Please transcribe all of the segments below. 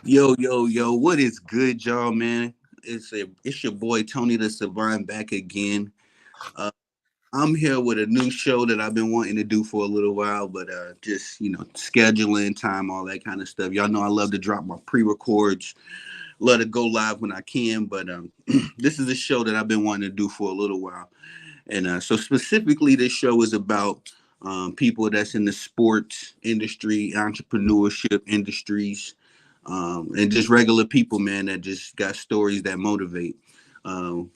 Yo, what is good, y'all, man? It's your boy Tony the Savant back again. Uh, I'm here with a new show that I've been wanting to do for a little while, but just scheduling time, all that kind of stuff. Y'all know I love to drop my pre-records, love to go live when I can, but this is a show that I've been wanting to do for a little while, and so specifically, this show is about people that's in the sports industry, entrepreneurship industries, and just regular people, man, that just got stories that motivate.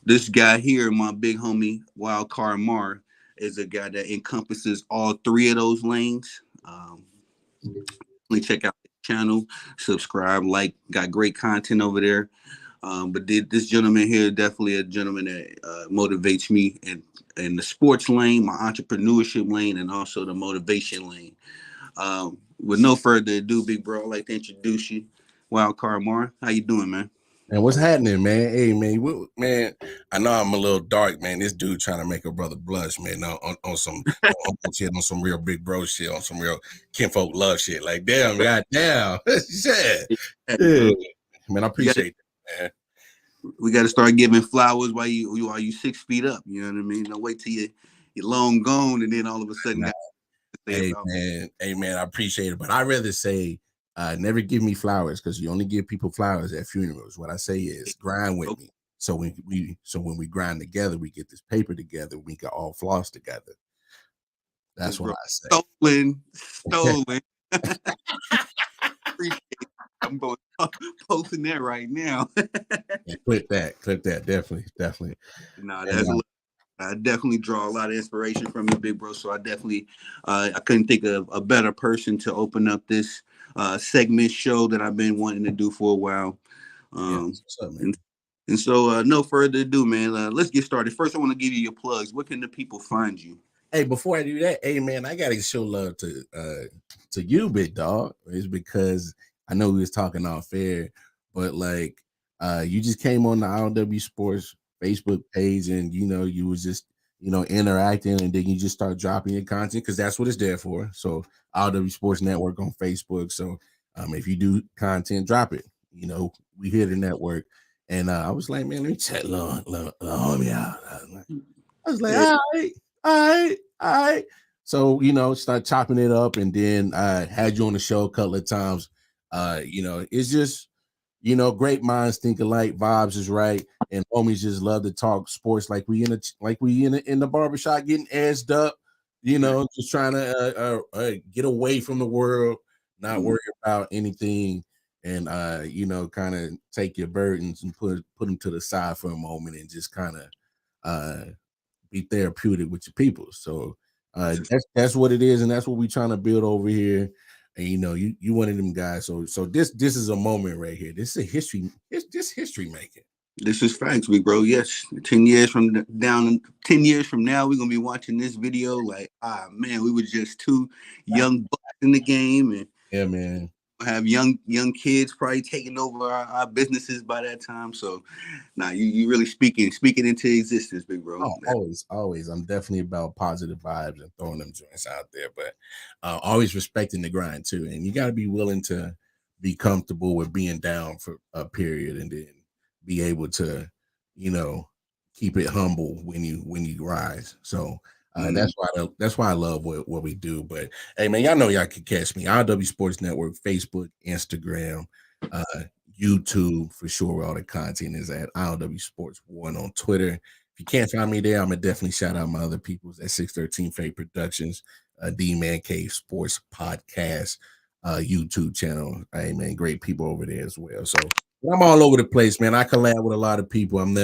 This guy here, my big homie, Wild Card Mar, is a guy that encompasses all three of those lanes. Please check out his channel, subscribe, like, got great content over there. This gentleman here, definitely a gentleman that motivates me in the sports lane, my entrepreneurship lane, and also the motivation lane. With no further ado, big bro, I'd like to introduce you, Wild Card Mar. How you doing, man? And what's happening, man? Hey, man, man. I know I'm a little dark, man. This dude trying to make a brother blush, man. On some shit, on some real big bro shit, on some real kinfolk love shit. Like, damn, goddamn, shit. Yeah, man. I appreciate that, man. We got to start giving flowers while you 6 feet up. You know what I mean? Don't wait till you're long gone, and then all of a sudden, Nah, hey, man, I appreciate it, but I rather say. Never give me flowers because you only give people flowers at funerals. What I say is grind with me. So when we grind together, we get this paper together. We can all floss together. That's what I say. Stolen. I'm posting that right now. Yeah, clip that. Definitely. Nah, I definitely draw a lot of inspiration from you, big bro. So I couldn't think of a better person to open up this segment show that I've been wanting to do for a while. And so, no further ado, man, let's get started. First, I want to give you your plugs. Where can the people find you? Hey, before I do that, hey, man, I got to show love to you, big dog. It's because I know we was talking off air, but like you just came on the ILW Sports Facebook page and, you was just, interacting and then you just start dropping your content because that's what it's there for. So ILW Sports Network on Facebook. So if you do content, drop it. We hear the network. And I was like, man, let me check homie out. I was like, all right. So, start chopping it up and then had you on the show a couple of times. It's just, great minds think alike, vibes is right. And homies just love to talk sports like we in the barbershop getting edged up, just trying to get away from the world, not worry about anything. And kind of take your burdens and put them to the side for a moment and just kind of be therapeutic with your people. So that's what it is, and that's what we're trying to build over here. And you one of them guys. So this is a moment right here. This is a history. It's just history making. This is facts, big bro. Yes, 10 years from now, we're gonna be watching this video. Like, man, we were just two young bucks in the game, and yeah, man. Have young kids probably taking over our businesses by that time. So now you really speaking into existence, big bro. Oh, always. I'm definitely about positive vibes and throwing them joints out there, but always respecting the grind too. And you got to be willing to be comfortable with being down for a period and then be able to, keep it humble when you rise. So that's why I love what we do. But hey, man, y'all know y'all can catch me IW Sports Network, Facebook, Instagram, YouTube for sure. All the content is at ILW Sports One on Twitter. If you can't find me there, I'm gonna definitely shout out my other people's at 613 Fate Productions, D Man Cave Sports Podcast, YouTube channel. Hey man, great people over there as well. So I'm all over the place, man. I collab with a lot of people. I'm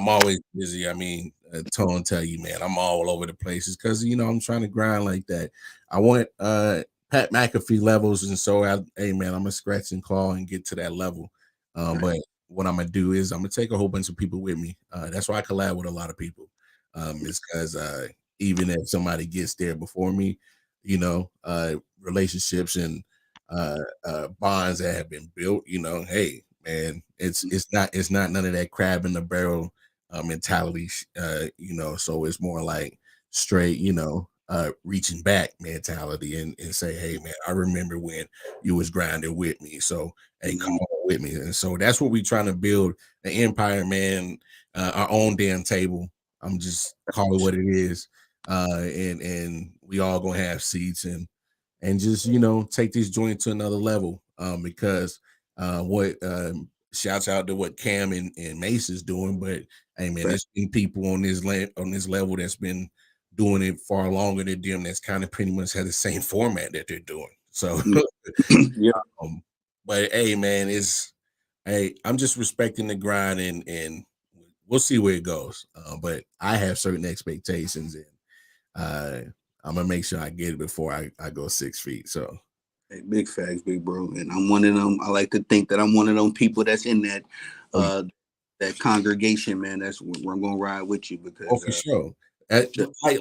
always busy. I mean, Tone tell you, man, I'm all over the places because I'm trying to grind like that. I want Pat McAfee levels, and so hey man, I'm gonna scratch and claw and get to that level. But what I'm gonna do is I'm gonna take a whole bunch of people with me. That's why I collab with a lot of people. It's because even if somebody gets there before me, relationships and bonds that have been built, hey man, it's not none of that crab in the barrel mentality, so it's more like straight, reaching back mentality and say, hey man, I remember when you was grinding with me. So hey, come on with me. And so that's what we're trying to build an empire, man, our own damn table. I'm just call it what it is. And we all gonna have seats and just take this joint to another level. Because what shouts out to what Cam and Mace is doing, but hey man, there's been people on this on this level that's been doing it far longer than them. That's kind of pretty much had the same format that they're doing. So, Yeah. But hey man, I'm just respecting the grind and we'll see where it goes. But I have certain expectations and I'm gonna make sure I get it before I go 6 feet. So Hey, big facts, big bro. And I'm one of them. I like to think that I'm one of them people that's in that that congregation, man. That's where I'm gonna ride with you because for sure.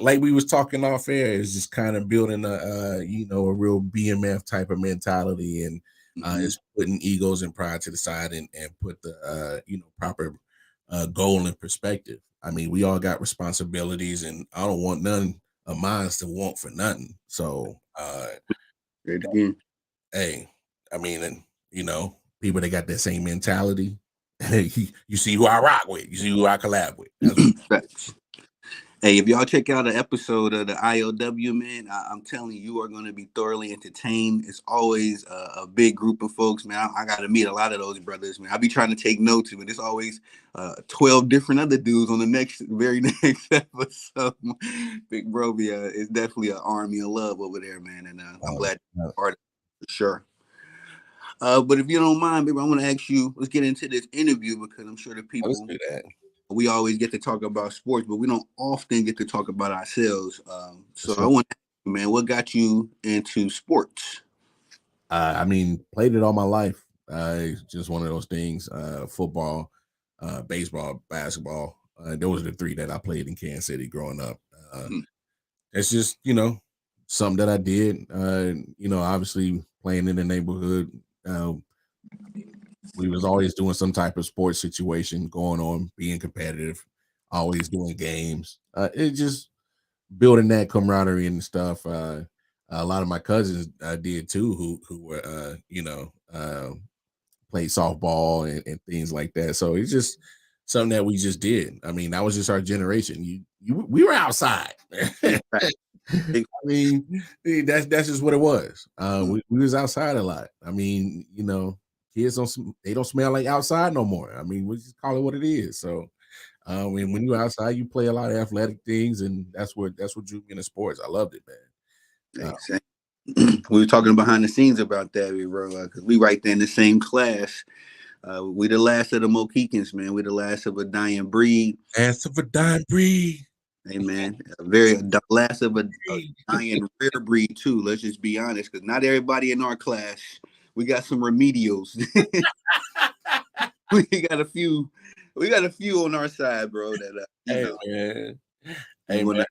Like we was talking off air, is just kind of building a real BMF type of mentality and it's putting egos and pride to the side and put the proper goal in perspective. I mean, we all got responsibilities, and I don't want none of mine to want for nothing. So, Great again. hey, I mean, and people that got that same mentality. Hey, you see who I rock with. You see who I collab with. Facts. Hey, if y'all check out an episode of the IOW, man, I'm telling you, you are going to be thoroughly entertained. It's always a big group of folks, man. I got to meet a lot of those brothers, man. I be trying to take notes, but it's always 12 different other dudes on the very next episode. Big bro, it's definitely an army of love over there, man. And I'm glad you're part of it, for sure. But if you don't mind, baby, I want to ask you, let's get into this interview because I'm sure the people... Let's do that. We always get to talk about sports, but we don't often get to talk about ourselves. So I want to ask you, man, what got you into sports? I mean, played it all my life. It's just one of those things. Football, baseball, basketball. Those are the three that I played in Kansas City growing up. It's just, something that I did. Obviously playing in the neighborhood. We was always doing some type of sports situation going on, being competitive, always doing games. It just building that camaraderie and stuff. A lot of my cousins did too, who were played softball and things like that. So it's just something that we just did. I mean, that was just our generation. We were outside. I mean, that's just what it was. We was outside a lot. I mean, kids don't smell like outside no more. I mean, we just call it what it is. So when you're outside, you play a lot of athletic things, and that's what drew me into sports. I loved it, man. We were talking behind the scenes about that, bro, because we right there in the same class. We the last of the Mohicans, man. We the last of a dying breed. Last of a dying breed. Hey, man, the last of a dying rare breed too. Let's just be honest, because not everybody in our class. We got some remedials. We got a few. We got a few on our side, bro. That man. Hey, man.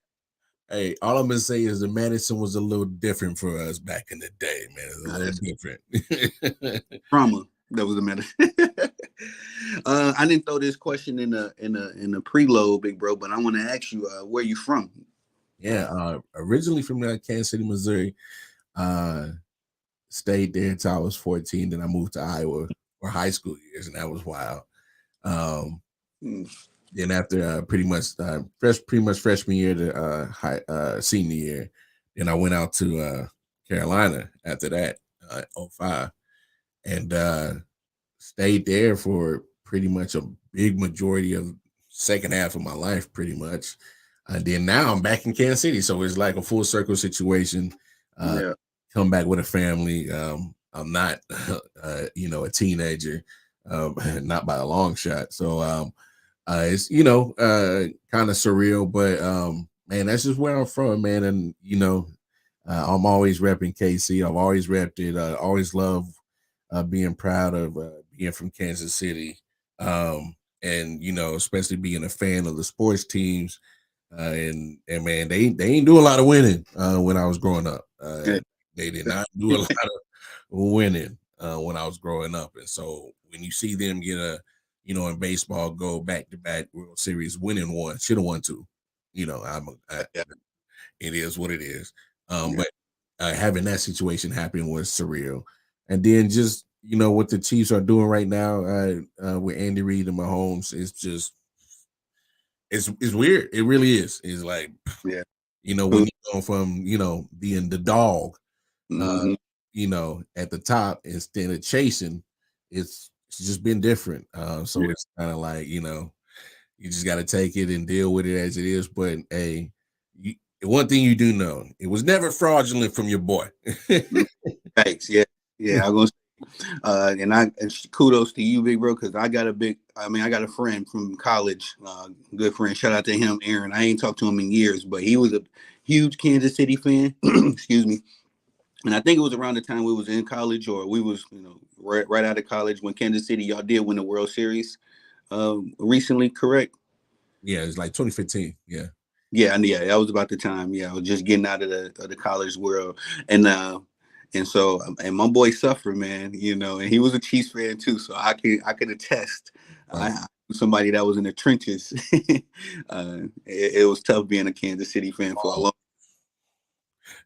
Hey, all I'm gonna say is the medicine was a little different for us back in the day, man. It was a little different. Trauma. That was the medicine. I didn't throw this question in the preload, big bro, but I want to ask you, where you from? Yeah, originally from Kansas City, Missouri. Stayed there until I was 14. Then I moved to Iowa for high school years, and that was wild. Then after pretty much freshman year to senior year, then I went out to Carolina after that, 05, and stayed there for pretty much a big majority of second half of my life, pretty much. And then now I'm back in Kansas City, so it's like a full circle situation. Come back with a family. I'm not, a teenager, not by a long shot. So it's kind of surreal, but man, that's just where I'm from, man. And I'm always repping KC. I've always repped it. Always love being proud of being from Kansas City, and especially being a fan of the sports teams. And man, they ain't do a lot of winning when I was growing up. They did not do a lot of winning when I was growing up, and so when you see them get in baseball, go back to back World Series, winning one, should have won two. it is what it is. Yeah. But having that situation happen was surreal. And then just what the Chiefs are doing right now with Andy Reid and Mahomes is just it's weird. It really is. It's like Yeah. when you go from being the dog, uh, Mm-hmm. at the top instead of chasing, it's just been different. So Yeah. it's kind of like you just got to take it and deal with it as it is. But hey, one thing you do know, it was never fraudulent from your boy. Thanks. Yeah. Yeah. I'm gonna and kudos to you, big bro, because I got a friend from college, good friend. Shout out to him, Aaron. I ain't talked to him in years, but he was a huge Kansas City fan. Excuse me. And I think it was around the time we was in college, or we was, right out of college when Kansas City y'all did win the World Series recently, correct? Yeah, it's like 2015. Yeah. Yeah, and that was about the time. Yeah, I was just getting out of the college world, and so my boy suffered, man. And he was a Chiefs fan too, so I could attest. Right. I somebody that was in the trenches. It was tough being a Kansas City fan for a long.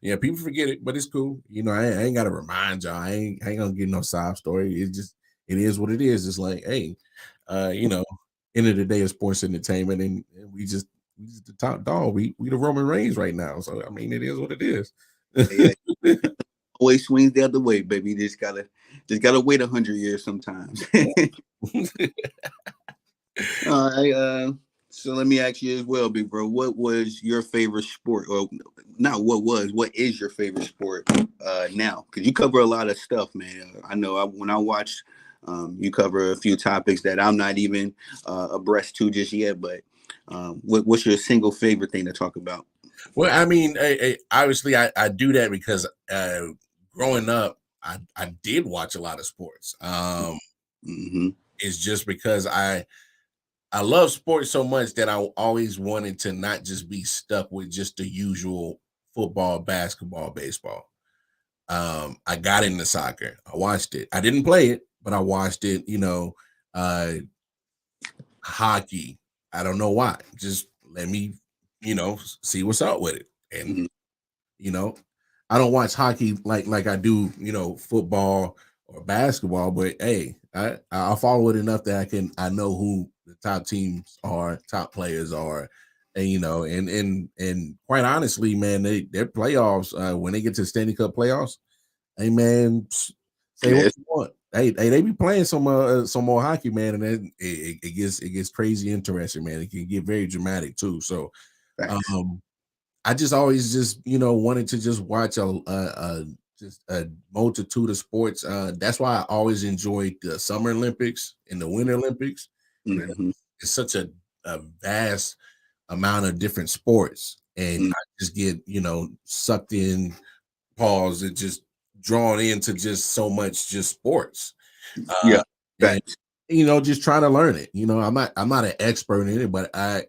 Yeah, people forget it, but it's cool. I ain't got to remind y'all. I ain't gonna give no sob story. It is what it is. It's like, hey, end of the day of sports entertainment, and we just the top dog. We the Roman Reigns right now. So I mean, it is what it is. Yeah, always swings the other way, baby. Just gotta wait 100 years sometimes. All right. So let me ask you as well, big bro. What was your favorite sport, or not? What is your favorite sport now? Because you cover a lot of stuff, man. I know when I watch, you cover a few topics that I'm not even abreast to just yet. But what's your single favorite thing to talk about? Well, I mean, obviously, I do that because growing up, I did watch a lot of sports. Mm-hmm. It's just because I love sports so much that I always wanted to not just be stuck with just the usual football, basketball, baseball. I got into soccer. I watched it. I didn't play it, but I watched it. Hockey. I don't know why. Just let me, see what's up with it. And Mm-hmm. I don't watch hockey like I do, football or basketball. But hey, I follow it enough that I know who the top teams are, top players are, and and quite honestly, man, their playoffs when they get to the Stanley Cup playoffs, hey man, say what Yeah. you want. Hey, they be playing some more hockey, man, and then it gets crazy interesting, man. It can get very dramatic too. So, Facts. I just always just wanted to just watch just a multitude of sports. That's why I always enjoyed the Summer Olympics and the Winter Olympics because Mm-hmm. it's such a vast amount of different sports, and Mm-hmm. I just get sucked in, pause, and just drawn into just so much just sports, Yeah. and Facts. just trying to learn it. I'm not an expert in it, but I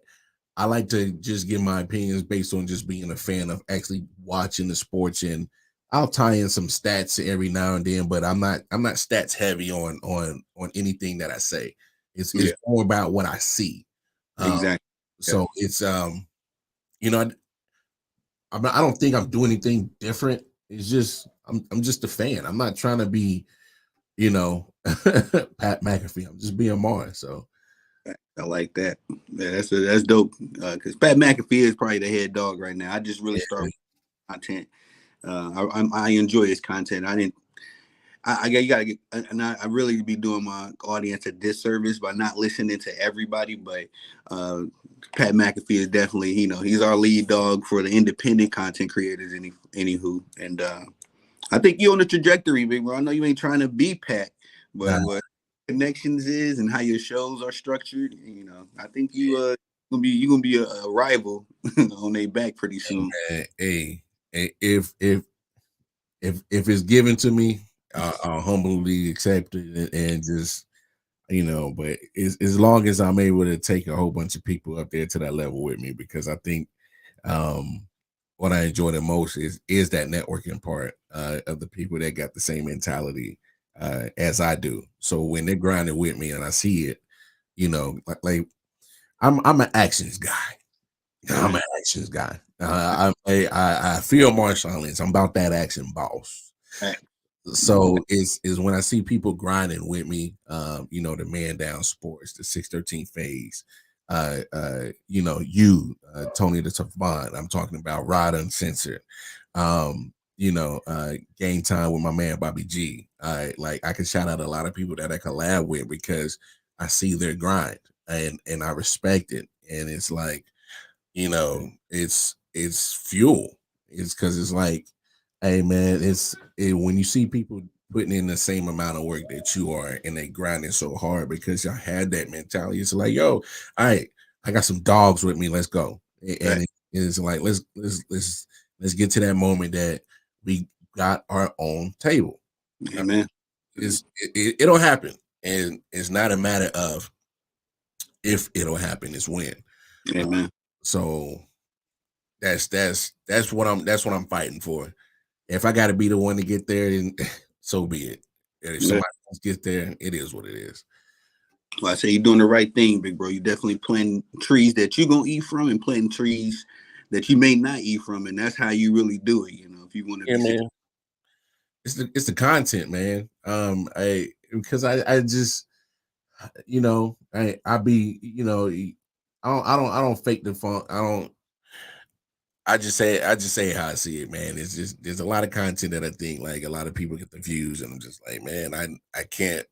like to just give my opinions based on just being a fan of actually watching the sports, and I'll tie in some stats every now and then, but I'm not stats heavy on anything that I say. It's Yeah. more about what I see. Um, Exactly. Yeah. so it's you know I don't think I'm doing anything different. It's just I'm just a fan. I'm not trying to be Pat McAfee. I'm just being Mars. So I like that. Yeah, that's dope. Because Pat McAfee is probably the head dog right now. I just really yeah, start with content. I enjoy his content. I didn't. You gotta get, and I really be doing my audience a disservice by not listening to everybody. But uh, Pat McAfee is definitely, he's our lead dog for the independent content creators. Anywho, and I think you're on the trajectory, big bro. I know you ain't trying to be Pat, but nah, what connections is and how your shows are structured, I think you gonna be a rival on their back pretty soon. hey, if it's given to me, I'll humbly accept it and just but as long as I'm able to take a whole bunch of people up there to that level with me, because I think um what I enjoy the most is that networking part of the people that got the same mentality as I do. So when they're grinding with me and I see it, like I'm an actions guy. I'm Right. an actions guy. I feel Marshawn Lynch. I'm about that action, boss. Right. So is when I see people grinding with me, the Man Down Sports, the 613 phase, Tony the Savant. I'm talking about Rod Uncensored, Game Time with my man Bobby G. I can shout out a lot of people that I collab with because I see their grind and I respect it. And it's like, it's fuel. It's because it's like, hey man, when you see people putting in the same amount of work that you are and they grinding so hard because y'all had that mentality. It's like, yo, all right, I got some dogs with me. Let's go. And it's like, let's get to that moment that we got our own table. Amen. It'll happen. And it's not a matter of if it'll happen, it's when. Amen. So that's what I'm fighting for. If I got to be the one to get there, then so be it. And if somebody else gets there, it is what it is. Well, I say you're doing the right thing, big bro. You definitely planting trees that you're gonna eat from, and planting trees that you may not eat from, and that's how you really do it. If you want to be, man. It's the content, man. Because I just, I be, I don't fake the fun. I just say how I see it, man. It's just there's a lot of content that I think like a lot of people get the views, and I'm just like, man, I can't.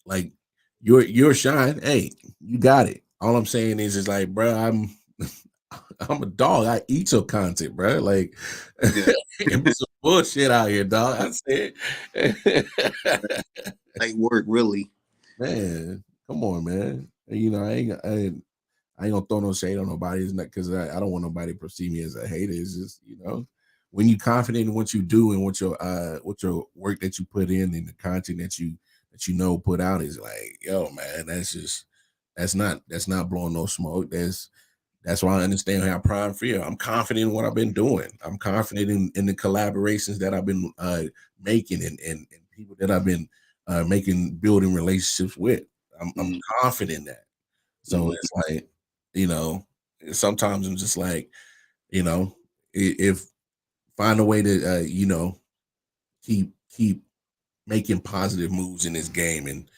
Like your shine. Hey, you got it. All I'm saying is like, bro, I'm a dog. I eat your content, bro. Like, it's some bullshit out here, dog. I said, like work, really, man. Come on, man. I ain't gonna throw no shade on nobody. It's not because I don't want nobody to perceive me as a hater. It's just when you're confident in what you do and what your work that you put in and the content that you put out is like, yo, man, that's not blowing no smoke. That's why I understand how Prime feel. I'm confident in what I've been doing. I'm confident in the collaborations that I've been making and people that I've been building relationships with. I'm confident in that. So it's like, sometimes I'm just like, if find a way to keep making positive moves in this game and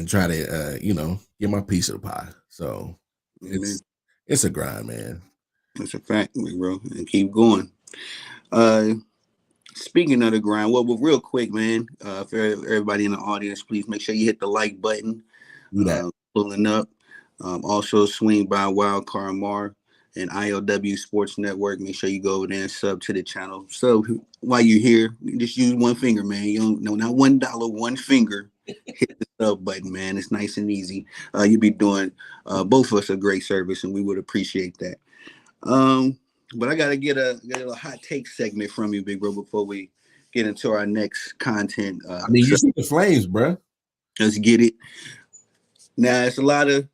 try to get my piece of the pie. So it's a grind, man. That's a fact, bro. And keep going. Speaking of the grind, well, real quick, man, for everybody in the audience, please make sure you hit the like button. Pulling up. Also swing by Wildcard Mar and ILW Sports Network. Make sure you go over there and sub to the channel. So while you're here, just use one finger, man. You don't know, not $1, one finger. Hit the sub button, man. It's nice and easy. You'll be doing both of us a great service, and we would appreciate that. But I gotta get a hot take segment from you, big bro, before we get into our next content. You see the flames, bro. Let's get it. Now it's a lot of,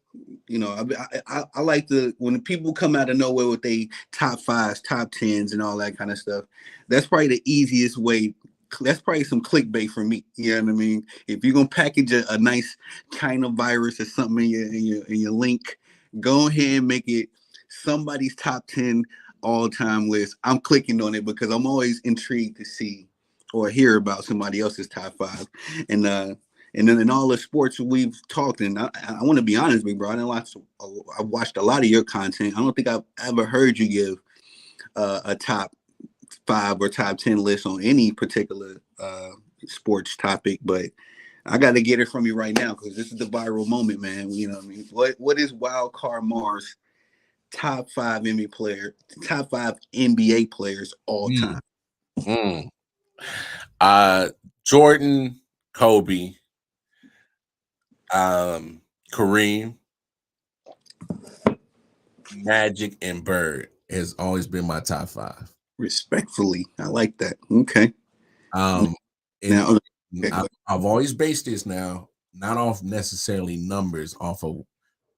I like when people come out of nowhere with they top fives, top tens, and all that kind of stuff. That's probably the easiest way. That's probably some clickbait for me. You know what I mean? If you're gonna package a nice China virus or something in your link, go ahead and make it somebody's top 10 all-time list. I'm clicking on it because I'm always intrigued to see or hear about somebody else's top five. And then in all the sports we've talked, and I want to be honest, big bro, I watched a lot of your content. I don't think I've ever heard you give a top 5 or top 10 list on any particular sports topic, but I got to get it from you right now because this is the viral moment, man. You know what I mean? What is Wildcard Mars top 5 NBA players all time? Jordan, Kobe, Kareem, Magic, and Bird has always been my top 5. Respectfully, I like that. Okay. Now, I've always based this now not off necessarily numbers, off of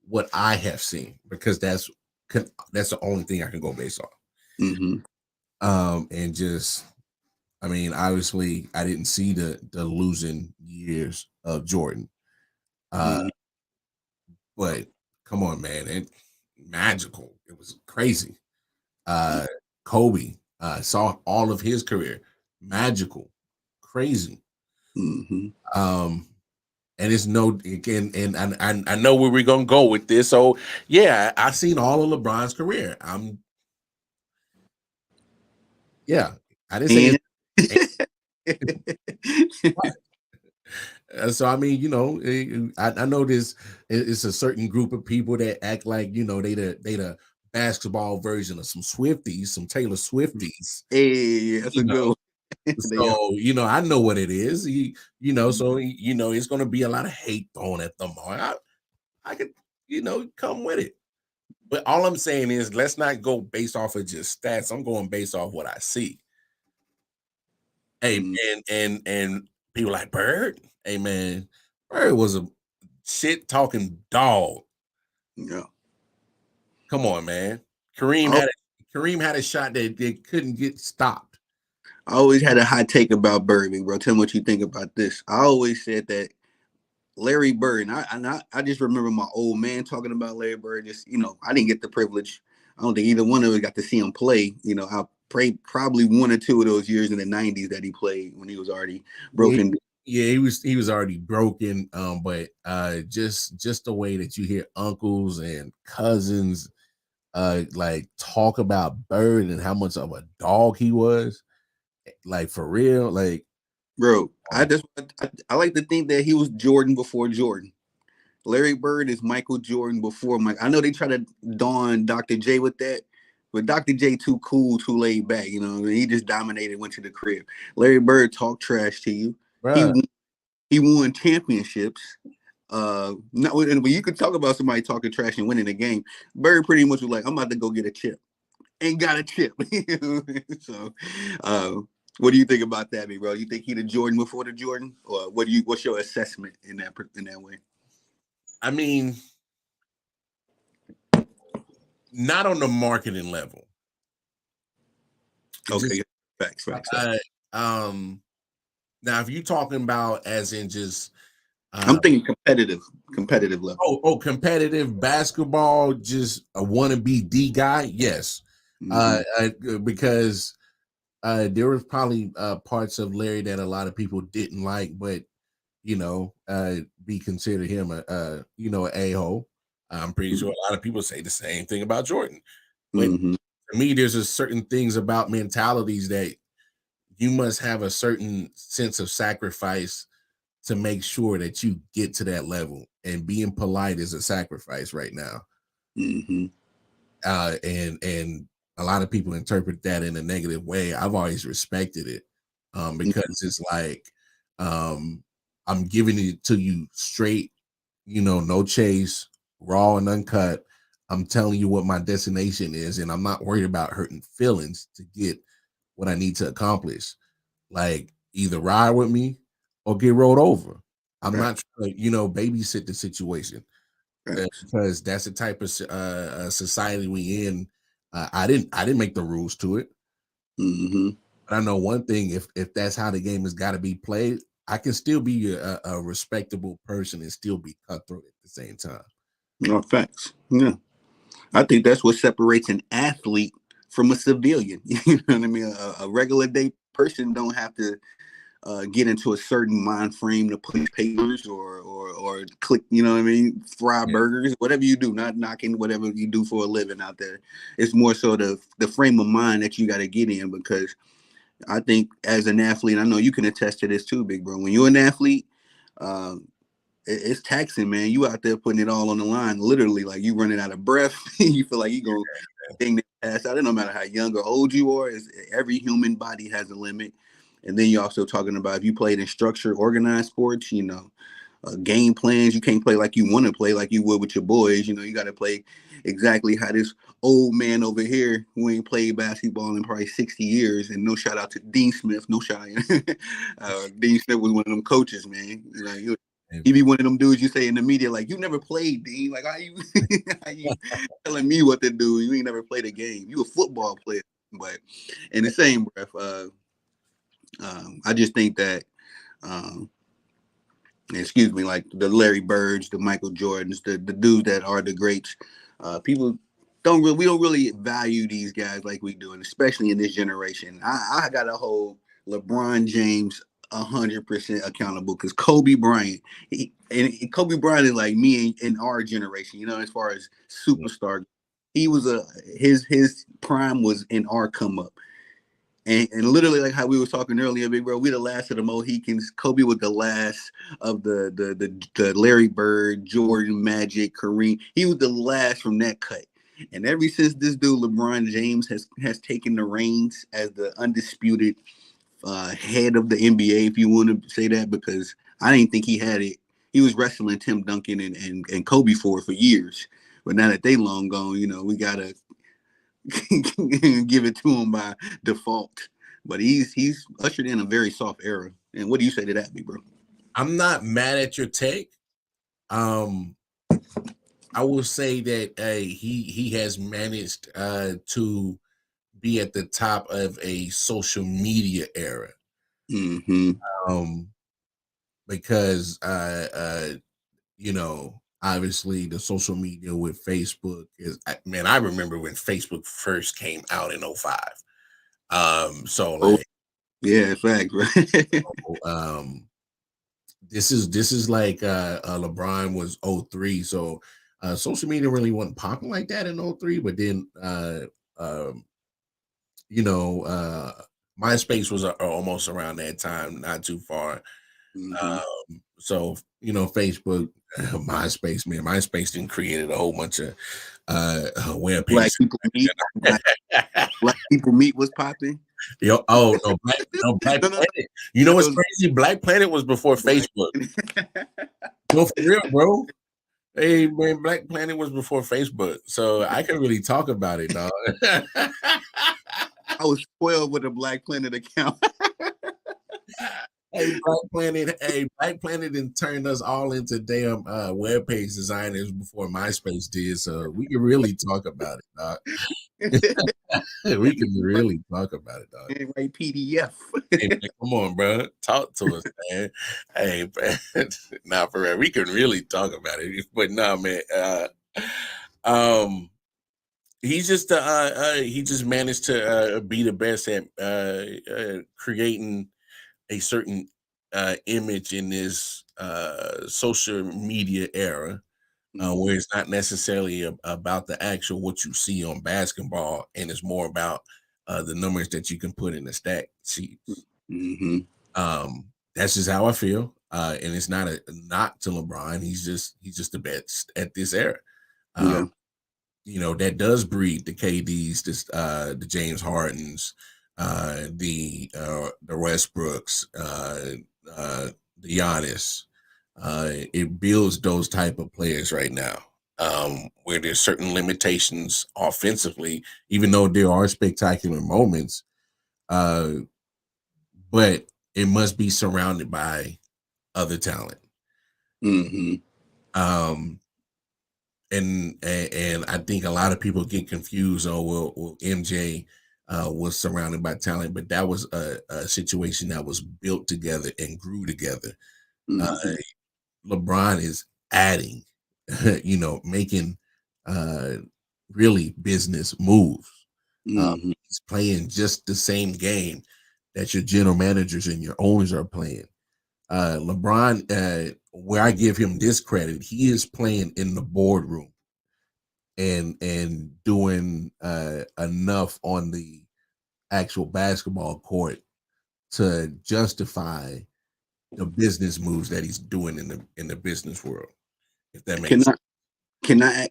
what I have seen, because that's the only thing I can go based on. And just, obviously, I didn't see the losing years of Jordan. But come on, man. And magical. It was crazy. Kobe, saw all of his career, magical, crazy. Mm-hmm. And it's no again, and I know where we're gonna go with this. So yeah, I've seen all of LeBron's career. Yeah, I didn't say it's so I mean, I know this. It's a certain group of people that act like they the basketball version of some Swifties, some Taylor Swifties. Hey, that's a You good know, one. They are. so I know what it is. So it's going to be a lot of hate thrown at them. I could come with it. But all I'm saying is, let's not go based off of just stats. I'm going based off what I see. Hey, Mm, and people like Bird. Hey, man, Bird was a shit talking dog. yeah. Come on, man. Kareem had a shot that couldn't get stopped. I always had a hot take about Bird, bro. Tell me what you think about this. I always said that Larry Bird, and I just remember my old man talking about Larry Bird. Just I didn't get the privilege. I don't think either one of us got to see him play. I played probably one or two of those years in the '90s that he played when he was already broken. Yeah, he was already broken. But just the way that you hear uncles and cousins like talk about Bird and how much of a dog he was, like for real, like Bro, I like to think that he was Jordan before Jordan. Larry Bird is Michael Jordan before Mike. I know they try to dawn Dr. J with that, but Dr. J too cool, too laid back. He just dominated, went to the crib. Larry Bird talked trash to you. He bruh. he won championships. Not when you could talk about somebody talking trash and winning a game. Bird pretty much was like, I'm about to go get a chip, and got a chip. So, what do you think about that, bro? You think he the Jordan before the Jordan, or what's your assessment in that way? I mean, not on the marketing level. Okay, Just, facts. now if you're talking about as in just I'm thinking competitive level. competitive basketball, just a wannabe D guy, yes. Because there was probably parts of Larry that a lot of people didn't like, but be considered him an a-hole. I'm pretty sure a lot of people say the same thing about Jordan. But for me, there's a certain things about mentalities that you must have a certain sense of sacrifice to make sure that you get to that level. And being polite is a sacrifice right now. And a lot of people interpret that in a negative way. I've always respected it because it's like I'm giving it to you straight, no chase, raw and uncut. I'm telling you what my destination is, and I'm not worried about hurting feelings to get what I need to accomplish. Like either ride with me or get rolled over. I'm not trying to, babysit the situation because that's the type of society we in. I didn't make the rules to it. But I know one thing: if that's how the game has got to be played, I can still be a respectable person and still be cutthroat at the same time. No facts. Yeah, I think that's what separates an athlete from a civilian. You know what I mean? A regular day person don't have to get into a certain mind frame to push papers or click, what I mean, fry burgers, whatever you do, not knocking whatever you do for a living out there. It's more so the frame of mind that you got to get in, because I think as an athlete, I know you can attest to this too, big bro. When you're an athlete, it's taxing, man. You out there putting it all on the line, literally, like you running out of breath. You feel like you gonna thing that pass out. No matter how young or old you are, every human body has a limit. And then you're also talking about if you played in structured, organized sports, game plans. You can't play like you want to play, like you would with your boys. You got to play exactly how this old man over here who ain't played basketball in probably 60 years. And no shout out to Dean Smith. No shout out. Dean Smith was one of them coaches, man. He be one of them dudes you say in the media, like, you never played, Dean. Like, how you telling me what to do? You ain't never played a game. You a football player. But in the same breath, I just think that, excuse me, like the Larry Birds, the Michael Jordans, the dudes that are the greats, people we don't really value these guys like we do, and especially in this generation. I got to hold LeBron James 100% accountable because Kobe Bryant, and Kobe Bryant is like me in our generation. You know, as far as superstar, he was his prime was in our come up. And literally like how we were talking earlier, big bro, we the last of the Mohicans. Kobe was the last of the Larry Bird, Jordan, Magic, Kareem. He was the last from that cut. And ever since this dude LeBron James has taken the reins as the undisputed head of the NBA, if you want to say that, because I didn't think he had it. He was wrestling Tim Duncan and Kobe for years. But now that they long gone, you know, we gotta give it to him by default. But he's ushered in a very soft era. And what do you say to that, big bro? I'm not mad at your take. I will say that he has managed to be at the top of a social media era. Mm-hmm. Because you know, obviously the social media with Facebook is, man, I remember when Facebook first came out in 05. So like, yeah, fact, right? This is like LeBron was 03, so social media really wasn't popping like that in 03, but then you know, MySpace was almost around that time, not too far. Mm-hmm. So you know, Facebook, MySpace, man, MySpace didn't created a whole bunch of web Black pages. people meet. Black people meet was popping. Yo, oh no, Black No, Planet. You know what's crazy? Black Planet was before Facebook. No, for real, bro. Hey man, Black Planet was before Facebook, so I can really talk about it, dog. I was spoiled with a Black Planet account. Hey, Black Planet and turned us all into damn web page designers before MySpace did. So we can really talk about it, dog. We can really talk about it, dog. Write PDF. Hey, man, come on, bro. Talk to us, man. Hey, man. Nah, for real. We can really talk about it. But nah, man. He's just he just managed to be the best at creating a certain image in this social media era, where it's not necessarily about the actual what you see on basketball, and it's more about the numbers that you can put in the stat sheets. Mm-hmm. That's just how I feel, and it's not a knock to LeBron. He's just the best at this era. Yeah. You know, that does breed the KDs, this the James Hardens, the Westbrooks, the Giannis. It builds those type of players right now, where there's certain limitations offensively, even though there are spectacular moments, but it must be surrounded by other talent. Mm-hmm. And I think a lot of people get confused. Oh, well MJ was surrounded by talent, but that was a situation that was built together and grew together. LeBron is adding, you know, making really business moves. He's playing just the same game that your general managers and your owners are playing. LeBron, where I give him this credit, he is playing in the boardroom and doing enough on the actual basketball court to justify the business moves that he's doing in the business world. If that makes sense. Can I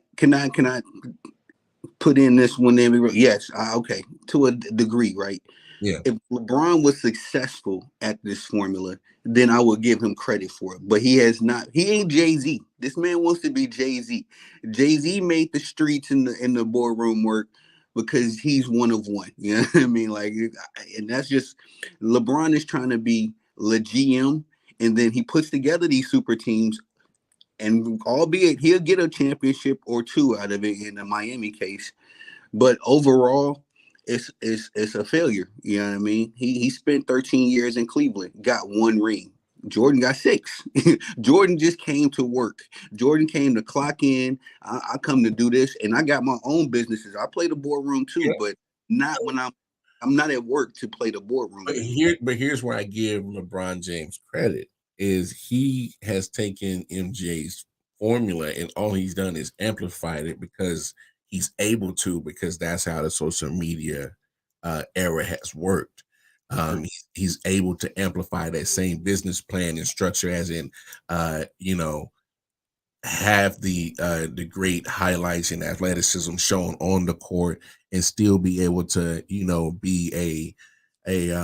put in this one there? Yes. Okay. To a degree, right? Yeah. If LeBron was successful at this formula, then I would give him credit for it. But he has not. He ain't Jay-Z. This man wants to be Jay-Z. Jay-Z made the streets in the boardroom work because he's one of one. You know what I mean? Like, and that's just LeBron is trying to be the GM, and then he puts together these super teams. And albeit he'll get a championship or two out of it in the Miami case, but overall, it's a failure. You know what I mean? He spent 13 years in Cleveland, got one ring. Jordan got 6. Jordan just came to work. Jordan came to clock in. I come to do this, and I got my own businesses. I play the boardroom too, but not when I'm not at work to play the boardroom. But here's where I give LeBron James credit is he has taken MJ's formula and all he's done is amplified it because he's able to, because that's how the social media era has worked. He's able to amplify that same business plan and structure, as in, have the great highlights and athleticism shown on the court and still be able to, be a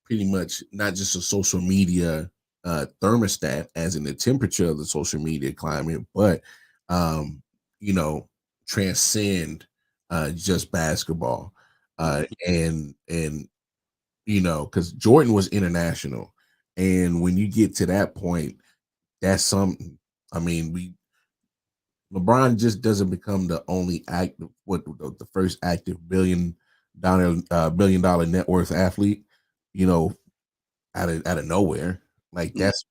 pretty much not just a social media thermostat, as in the temperature of the social media climate, but um, you know, transcend just basketball. And because Jordan was international, and when you get to that point, that's something. I mean, LeBron just doesn't become the only active, the first active billion dollar net worth athlete, out of nowhere. Like that's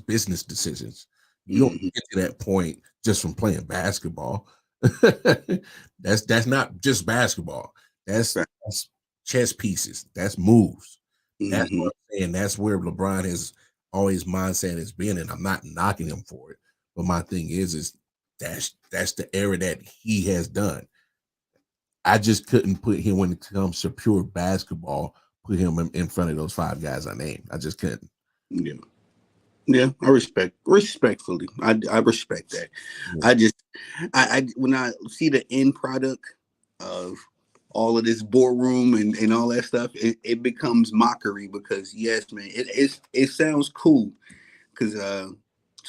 business decisions. You don't get to that point just from playing basketball. That's not just basketball. That's chess pieces. That's moves. That's what I'm saying. That's where LeBron has always mindset has been, and I'm not knocking him for it. But my thing is that's the era that he has done. I just couldn't put him, when it comes to pure basketball, put him in front of those 5 guys I named. I just couldn't. Yeah, I respectfully. I respect that. Yeah. I when I see the end product of all of this boardroom and all that stuff, it becomes mockery, because yes, man, it sounds cool because to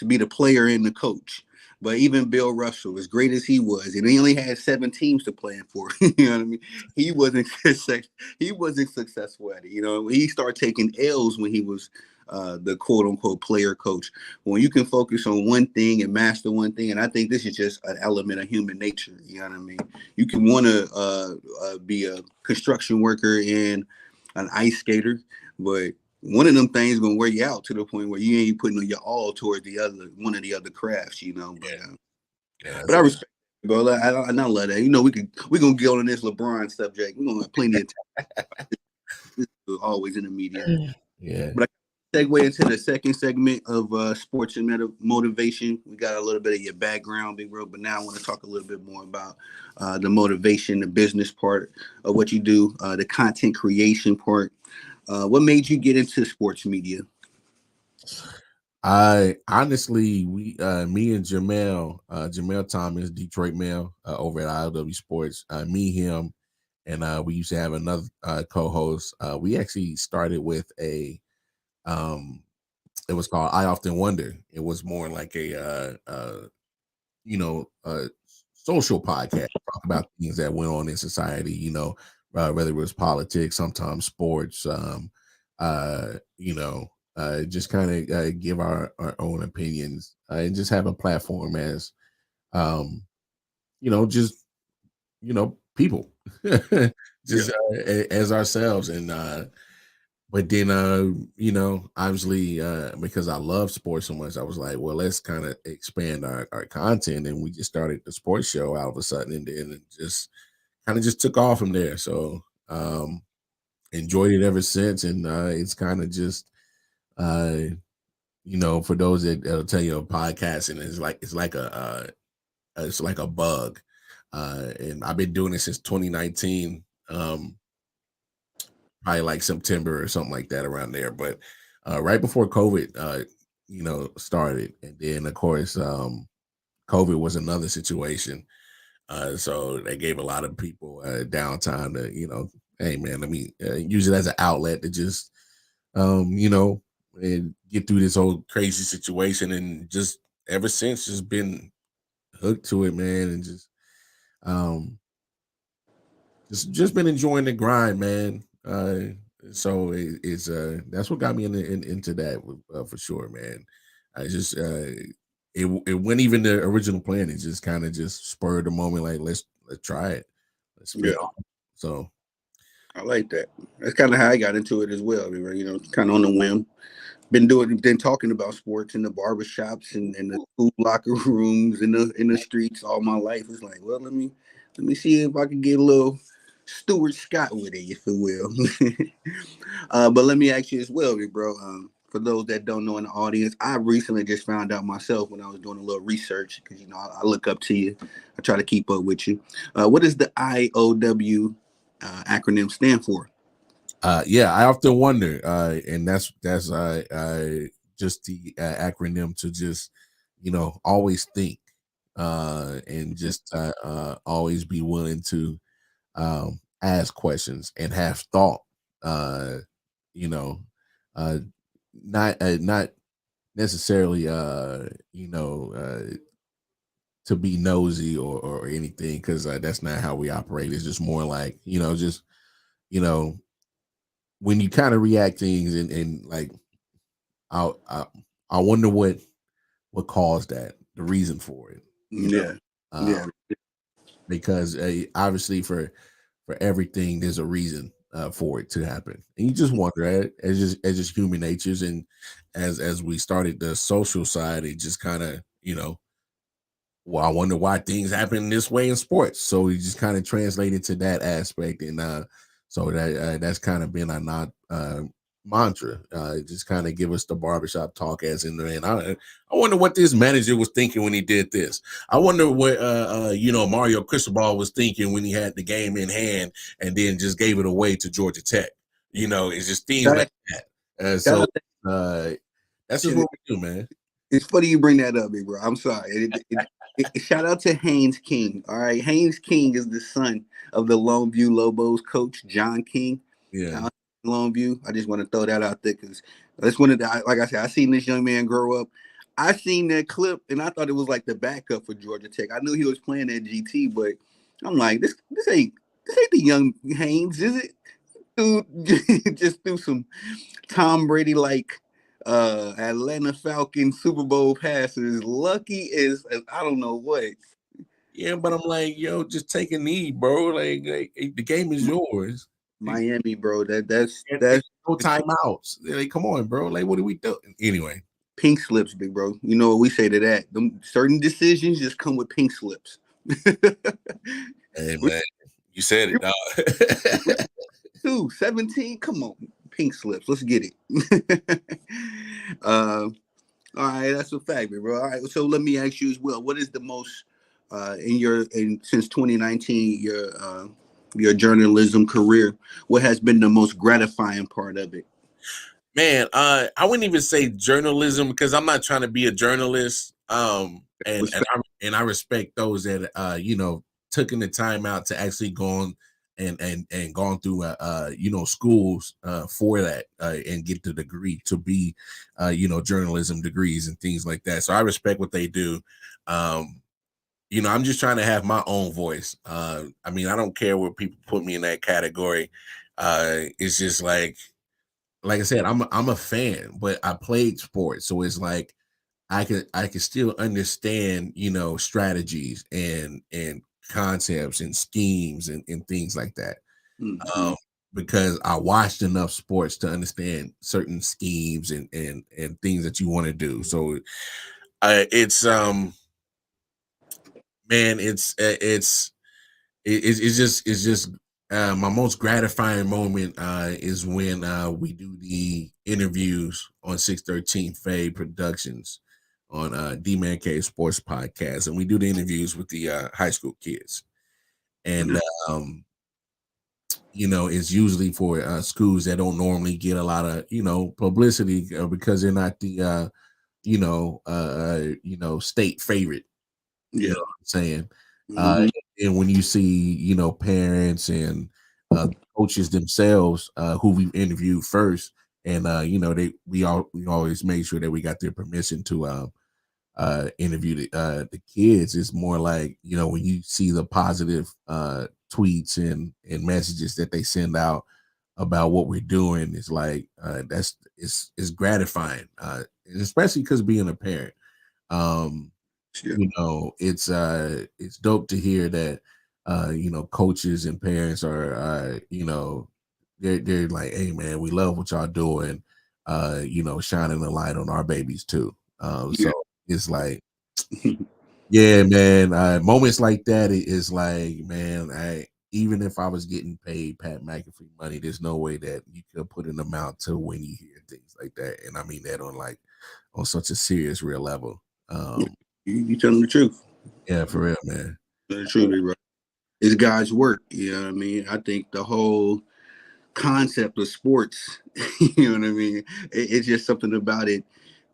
be the player and the coach. But even Bill Russell, as great as he was, and he only had 7 teams to play for. You know what I mean? He wasn't successful at it. He started taking L's when he was the quote unquote player coach. When you can focus on one thing and master one thing, and I think this is just an element of human nature. You know what I mean? You can want to be a construction worker and an ice skater, but one of them things gonna wear you out to the point where you ain't putting your all towards one of the other crafts, But I respect it, bro. I love that. We gonna get on this LeBron subject. We're gonna have plenty of time. This is always in the media. Yeah. But I segue into the second segment of sports and motivation. We got a little bit of your background, Big Bro, but now I want to talk a little bit more about the motivation, the business part of what you do, the content creation part. What made you get into sports media? I honestly, me and Jamel Thomas, Detroit Mail, over at ILW Sports, me, him, and we used to have another co-host. We actually started with it was called I Often Wonder. It was more like a social podcast, talk about things that went on in society, whether it was politics, sometimes sports, just kind of give our own opinions and just have a platform as, just, people, just as ourselves. And, but then, obviously, because I love sports so much, I was like, well, let's kind of expand our content. And we just started the sports show all of a sudden, and then it just kind of just took off from there. So, enjoyed it ever since. And it's kind of just, for those that'll tell you, podcasting is it's like a bug. And I've been doing it since 2019. Probably like September or something like that, around there. But right before COVID, started, and then of course, COVID was another situation. So they gave a lot of people downtime to, hey man, let me use it as an outlet to just, and get through this whole crazy situation. And just ever since, just been hooked to it, man, and just been enjoying the grind, man. So it's that's what got me into that for sure, man. I just it went even the original plan. It just kind of just spurred the moment, like let's try it. So I like that. That's kind of how I got into it as well. Kind of on the whim. been talking about sports in the barbershops and the school locker rooms in the streets all my life. It's like, well, let me see if I can get a little Stuart Scott with it, if you will. But let me ask you as well, big bro. For those that don't know in the audience, I recently just found out myself when I was doing a little research because I look up to you. I try to keep up with you. What does the IOW acronym stand for? Yeah, I often wonder, and that's just the acronym to just always think, and just always be willing to ask questions and have thought. You know, uh, not necessarily to be nosy or anything, because that's not how we operate. It's just more like just you know when you kind of react things and like I, I I wonder what caused that, the reason for it, Yeah, um, yeah, because obviously for everything there's a reason for it to happen, and you just wonder as just human natures, and as we started the social side, it just kind of well, I wonder why things happen this way in sports. So we just kind of translated to that aspect, and so that's kind of been our not mantra. Just kind of give us the barbershop talk, as in the end. I wonder what this manager was thinking when he did this. I wonder what Mario Cristobal was thinking when he had the game in hand and then just gave it away to Georgia Tech. It's just things shout like out, that. shout So out uh, that's just to, what we do, man. it's funny you bring that up, big bro. I'm sorry. Shout out to Haynes King. All right, Haynes King is the son of the Longview Lobos coach John King. Yeah. Longview. I just want to throw that out there because that's one of the, like I said, I seen this young man grow up. I seen that clip and I thought it was like the backup for Georgia Tech. I knew he was playing at GT, but I'm like, this ain't the young Haynes, is it? Dude, just threw some Tom Brady like Atlanta Falcons Super Bowl passes. Lucky as I don't know what. Yeah, but I'm like, yo, just take a knee, bro. Like the game is yours. Miami, bro. They That's no timeouts. Like, come on, bro. Like, what are we doing? Anyway, pink slips, big bro. You know what we say to that? Them certain decisions just come with pink slips. hey man, you said it, dog. 17. Come on, pink slips. Let's get it. All right, that's a fact, bro. All right, so let me ask you as well. What is the most in since 2019 your journalism career? What has been the most gratifying part of it? Man, I wouldn't even say journalism because I'm not trying to be a journalist. Respect. I respect those that taking the time out to actually go on and gone through schools for that and get the degree to be journalism degrees and things like that. So I respect what they do. I'm just trying to have my own voice. I mean, I don't care what people put me in that category. It's just like I said, I'm a fan, but I played sports, so it's like I can still understand, strategies and concepts and schemes and things like that. Mm-hmm. Um, because I watched enough sports to understand certain schemes and things that you want to do. So it's man, it's just my most gratifying moment is when we do the interviews on 613 Fade Productions on D-Man K Sports Podcast, and we do the interviews with the high school kids. And um, it's usually for schools that don't normally get a lot of publicity because they're not the state favorite. You Yeah. know what I'm saying? Mm-hmm. And when you see, parents and coaches themselves who we've interviewed first, and we always made sure that we got their permission to interview the kids. It's more like when you see the positive tweets and messages that they send out about what we're doing, it's like it's gratifying, and especially because being a parent. Um, Yeah. it's dope to hear that coaches and parents are they're like, hey man, we love what y'all doing. shining the light on our babies too. Yeah. So it's like, yeah, man. Moments like that is like, man, even if I was getting paid Pat McAfee money, there's no way that you could put an amount to when you hear things like that. And I mean that on such a serious, real level. You telling the truth. Yeah, for real, man. The truth, bro. It's God's work. You know what I mean? I think the whole concept of sports, you know what I mean? It's just something about it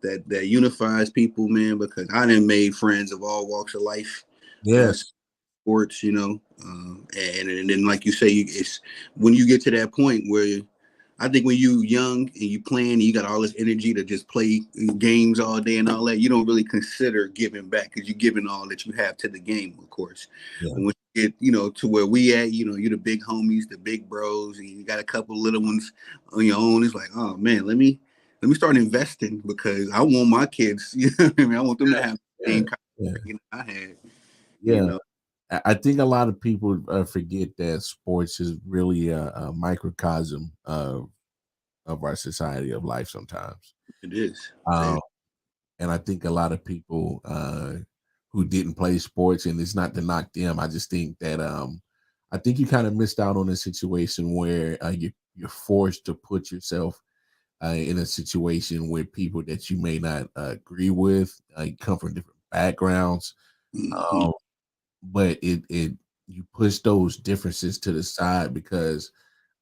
that unifies people, man, because I done made friends of all walks of life. Yes. Sports, and then like you say, it's when you get to that point where I think when you young and you playing, you got all this energy to just play games all day and all that. You don't really consider giving back because you're giving all that you have to the game, of course. Yeah. But when you get, to where we at, you're the big homies, the big bros, and you got a couple little ones on your own. It's like, oh man, let me start investing because I want my kids. You know what I mean? I want them to have the same kind of I had. Yeah. I think a lot of people forget that sports is really a microcosm of our society of life sometimes. It is. And I think a lot of people who didn't play sports, and it's not to knock them, I just think that I think you kind of missed out on a situation where you're forced to put yourself in a situation with people that you may not agree with, come from different backgrounds. Mm-hmm. But it you push those differences to the side because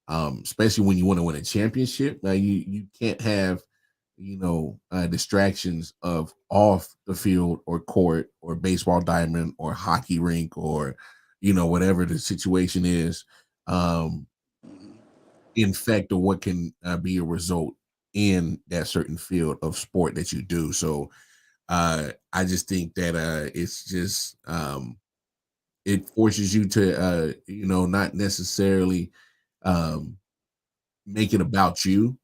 especially when you want to win a championship, now you can't have distractions of off the field or court or baseball diamond or hockey rink or whatever the situation is, in fact, or what can be a result in that certain field of sport that you do. So I just think that it's just it forces you to not necessarily um make it about you,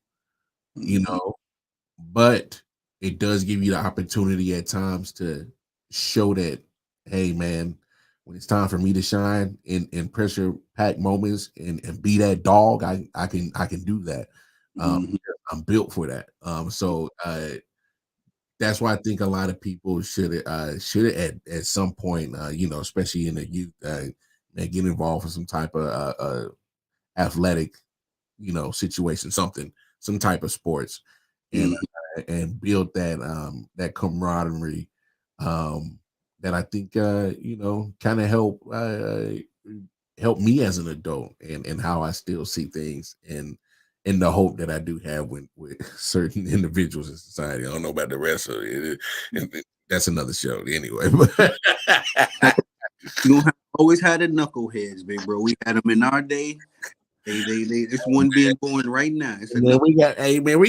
but it does give you the opportunity at times to show that, hey man, when it's time for me to shine in pressure packed moments and be that dog, I can do that. Mm-hmm. I'm built for that. So that's why I think a lot of people should at some point, especially in the youth, get involved in some type of athletic, situation, some type of sports, and Mm-hmm. build that camaraderie, that I think kind of help me as an adult and how I still see things and in the hope that I do have with certain individuals in society. I don't know about the rest of it. That's another show anyway. You gonna always had the knuckleheads, big bro. We had them in our day. They it's one being born right now. It's a Man, we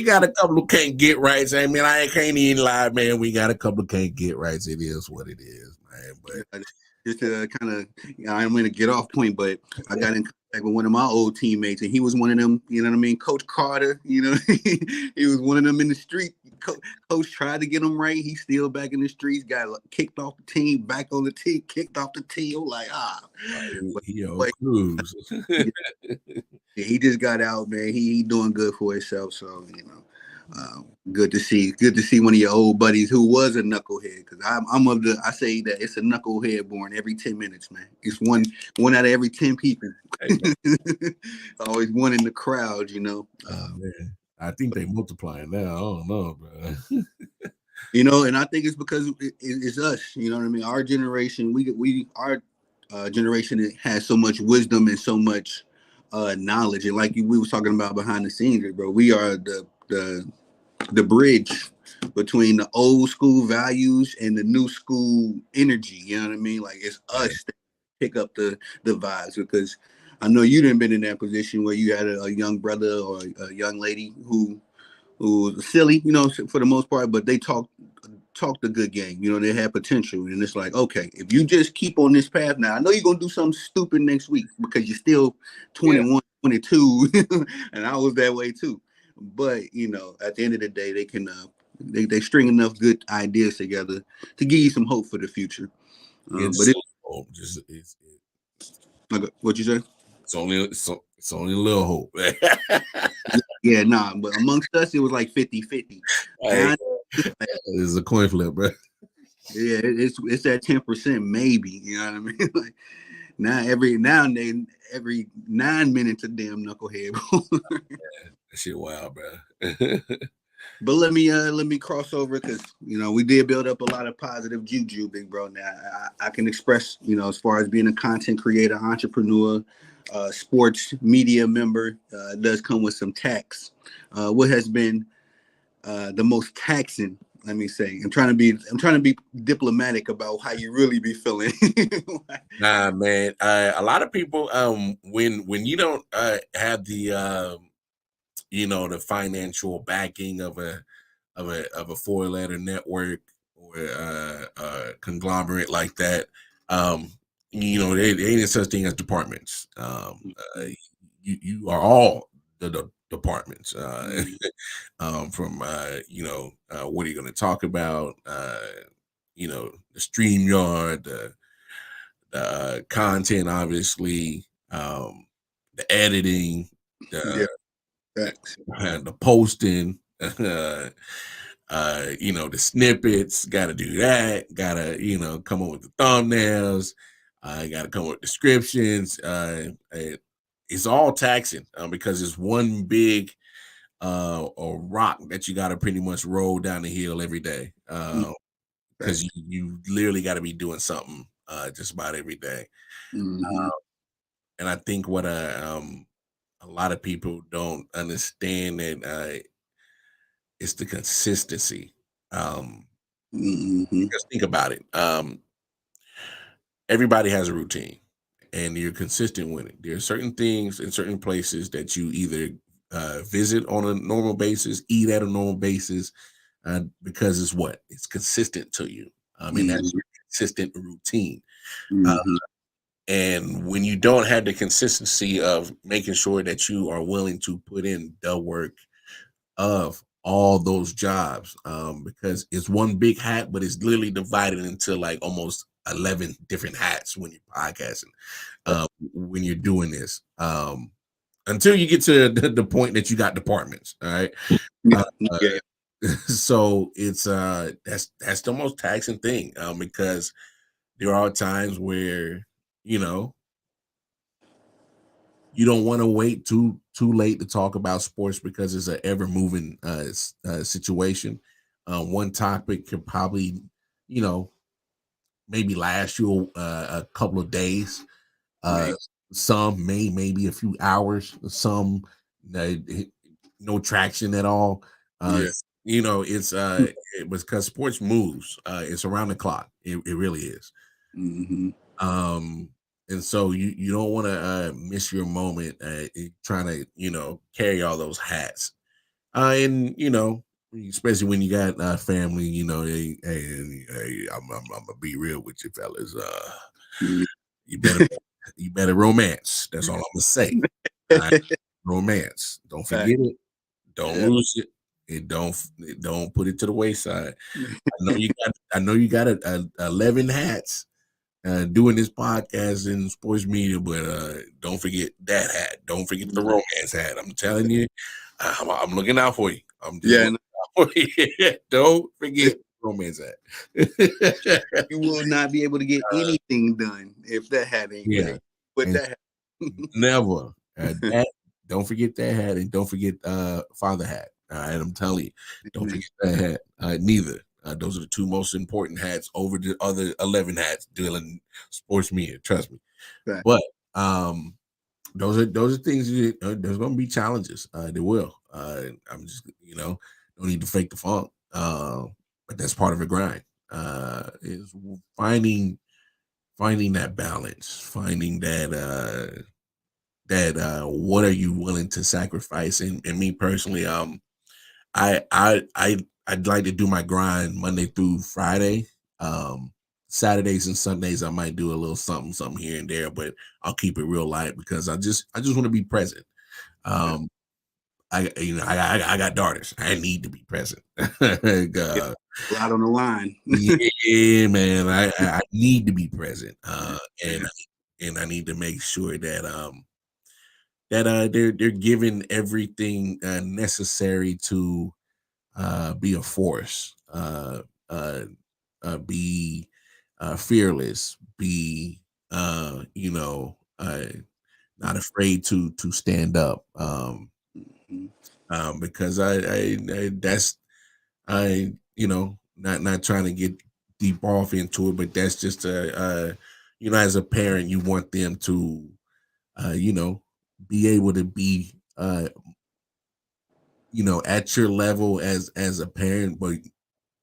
got a couple who can't get rights. I mean, I can't even lie, man. We got a couple who can't get rights. It is what it is, man. But just to kind of, I'm going to get off point, but I got in contact with one of my old teammates, and he was one of them. You know what I mean, Coach Carter. He was one of them in the street. Coach tried to get him right. He's still back in the streets. Got kicked off the team, back on the team, kicked off the team. Like but Cruz. he just got out, man. He doing good for himself. So good to see one of your old buddies who was a knucklehead. Because I say that it's a knucklehead born every 10 minutes, man. It's one out of every 10 people. Always one in the crowd, Man. I think they multiplying now. I don't know, bro. And I think it's because it's us. You know what I mean? Our generation, our generation has so much wisdom and so much knowledge, and like we was talking about behind the scenes, bro. We are the bridge between the old school values and the new school energy. You know what I mean? Like it's us that pick up the vibes, because I know you didn't been in that position where you had a young brother or a young lady who was silly, for the most part, but they talked a good game. They had potential, and it's like, okay, if you just keep on this path now, I know you're gonna do something stupid next week because you're still 21, 22, and I was that way too. But at the end of the day, they can they string enough good ideas together to give you some hope for the future. But it's like what you say? it's only a little hope. Yeah, nah, but amongst us, it was like 50-50. Hey, Now, it's a coin flip, bro. yeah, it's that 10% maybe. You know what I mean? Like now and then, every 9 minutes, a damn knucklehead. That shit wild, bro. But let me cross over because we did build up a lot of positive juju, big bro. Now I can express as far as being a content creator, entrepreneur, sports media member, does come with some tax. What has been the most taxing? Let me say. I'm trying to be diplomatic about how you really be feeling. Nah, man. A lot of people, when you don't have the the financial backing of a 4-letter network or a conglomerate like that, there ain't such thing as departments. You are all the departments. From what are you going to talk about? The StreamYard, the content, obviously, the editing, the Yeah, the posting, the snippets, got to do that, got to, come up with the thumbnails, got to come up with descriptions. It's all taxing because it's one big or rock that you got to pretty much roll down the hill every day. Because you literally got to be doing something just about every day. Mm-hmm. And I think what a lot of people don't understand that it's the consistency. Mm-hmm. Just think about it. Everybody has a routine, and you're consistent with it. There are certain things in certain places that you either visit on a normal basis, eat at a normal basis, because it's consistent to you. And that's your consistent routine. Mm-hmm. And when you don't have the consistency of making sure that you are willing to put in the work of all those jobs, because it's one big hat, but it's literally divided into like almost 11 different hats when you're podcasting, when you're doing this, until you get to the point that you got departments. All right. Yeah. So it's that's the most taxing thing, because there are times where you know you don't want to wait too late to talk about sports because it's an ever moving situation. One topic could probably you know maybe last you a couple of days. Uh, some maybe a few hours. Some uh, no traction at all. Yeah. It's it was because sports moves. It's around the clock. It really is. Mm-hmm. Um, and so you don't want to miss your moment trying to carry all those hats. And especially when you got family, I'm gonna be real with you fellas. You better you better romance. That's all I'm gonna say. All right? Romance. Don't forget it. Don't Yeah. lose it. And don't put it to the wayside. I know you got 11 hats doing this podcast in sports media, but don't forget that hat. Don't forget the romance hat. I'm telling you, I'm looking out for you. I'm just looking out for you. Don't forget romance hat. You will not be able to get anything done if that hat ain't Yeah, ready. But and that hat. never that. Don't forget that hat, and don't forget father hat. All right, I'm telling you, don't forget that hat. Neither. Those are the two most important hats over the other 11 hats dealing sports media. Trust me. Right. But those are things. There's going to be challenges. There will. I'm just don't need to fake the funk. But that's part of the grind. Is finding that balance, finding that what are you willing to sacrifice. And me personally, I'd like to do my grind Monday through Friday. Saturdays and Sundays I might do a little something here and there, but I'll keep it real light because I just want to be present. I got daughters. I need to be present. A lot on the line. Yeah, man. I need to be present. And I need to make sure that that they're given everything necessary to be a force, uh, be fearless, be you know, not afraid to stand up. Mhm. Because I that's you know, not trying to get deep off into it, but that's just you know, as a parent, you want them to you know, be able to be you know, at your level as a parent, but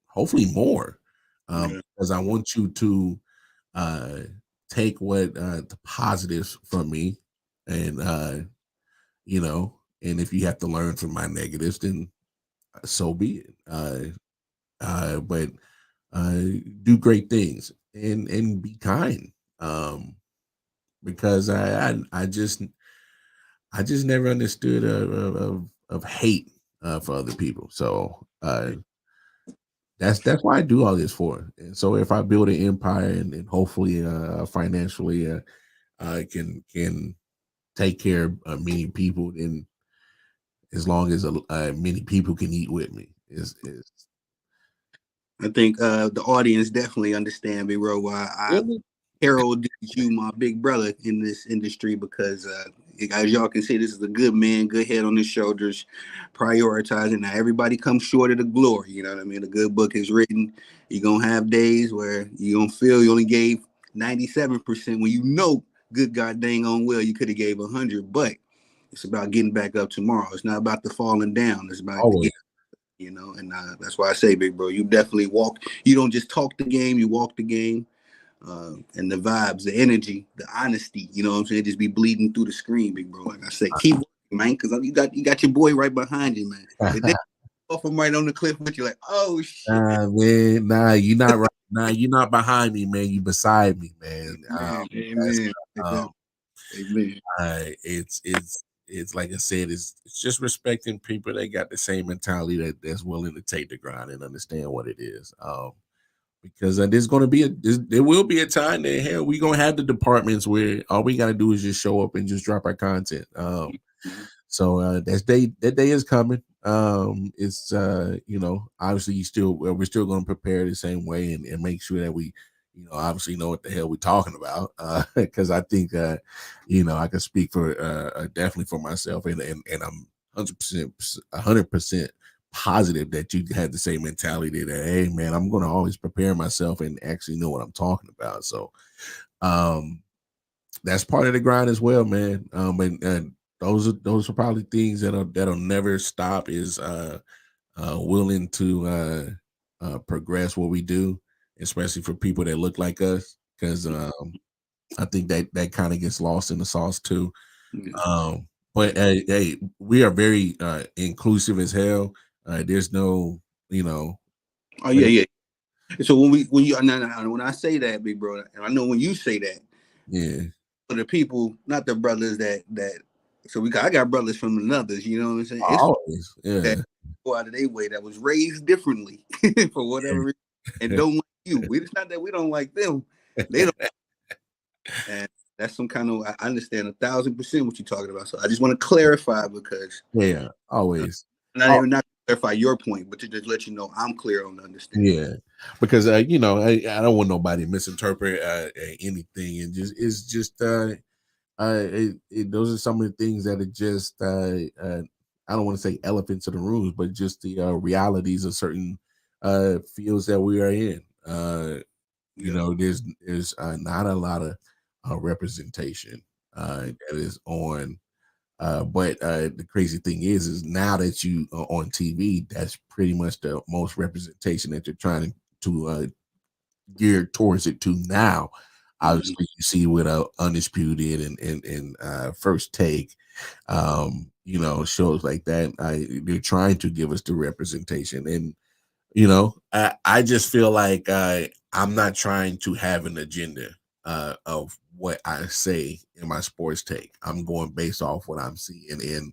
hopefully more. Yeah. Because I want you to uh take what the positives from me and you know, and if you have to learn from my negatives, then so be it. But uh, do great things and be kind. Because I just never understood of hate for other people. So that's why I do all this for. And so if I build an empire and hopefully financially I can take care of many people, and as long as many people can eat with me is I think the audience definitely understand me, bro. Why I really heralded you, my big brother, in this industry because, as y'all can see, this is a good man, good head on his shoulders, prioritizing. Now, everybody comes short of the glory. You know what I mean? A good book is written. You're gonna have days where you gonna feel you only gave 97% when you know good god dang on well you could have gave 100, but it's about getting back up tomorrow. It's not about the falling down. It's about the always. getting, and that's why I say, big bro, you definitely walk. You don't just talk the game, you walk the game. And the vibes, the energy, the honesty, you know what I'm saying? Just be bleeding through the screen, big bro. Like I said, keep working, man, because you got your boy right behind you, man. If they off him right on the cliff with you, like, oh shit. Nah, man, nah, you're not right. Nah, you're not behind me, man. You beside me, man. Amen. That's Amen. um, Amen. it's like I said, it's just respecting people that got the same mentality that's willing to take the grind and understand what it is. Because there's going to be there will be a time that hell we gonna have the departments where all we got to do is just show up and just drop our content. So that day is coming. It's you know, obviously we're still going to prepare the same way and make sure that we, you know, obviously know what the hell we're talking about. Because I think you know, I can speak for definitely for myself, and I'm 100% positive that you had the same mentality that hey man, I'm going to always prepare myself and actually know what I'm talking about. So um that's part of the grind as well, man. And those are probably things that'll never stop. Is willing to progress what we do, especially for people that look like us, because I think that kind of gets lost in the sauce too. Yeah. But hey, we are very inclusive as hell. There's no, you know, Oh yeah, yeah. So when I say that, big bro, and I know when you say that, yeah, for the people, not the brothers that. So I got brothers from another's. You know what I'm saying? It's always, that yeah, go out of their way that was raised differently for whatever reason and don't like you. It's not that we don't like them. They don't, and that's some kind of I understand 1,000% what you're talking about. So I just want to clarify because yeah, uh, always. not even not clarify your point, but to just let you know I'm clear on the understanding. Yeah, because you know, I don't want nobody to misinterpret anything, and just it's just those are some of the things that are just I don't want to say elephants in the rooms, but just the realities of certain fields that we are in. You Yeah. know, there's not a lot of representation that is on. But the crazy thing is now that you are on TV, that's pretty much the most representation that you're trying to gear towards it to now. Mhm. Obviously, you see with Undisputed and First Take, you know, shows like that. They're trying to give us the representation, and you know, I just feel like I'm not trying to have an agenda of what I say in my sports take. I'm going based off what I'm seeing, and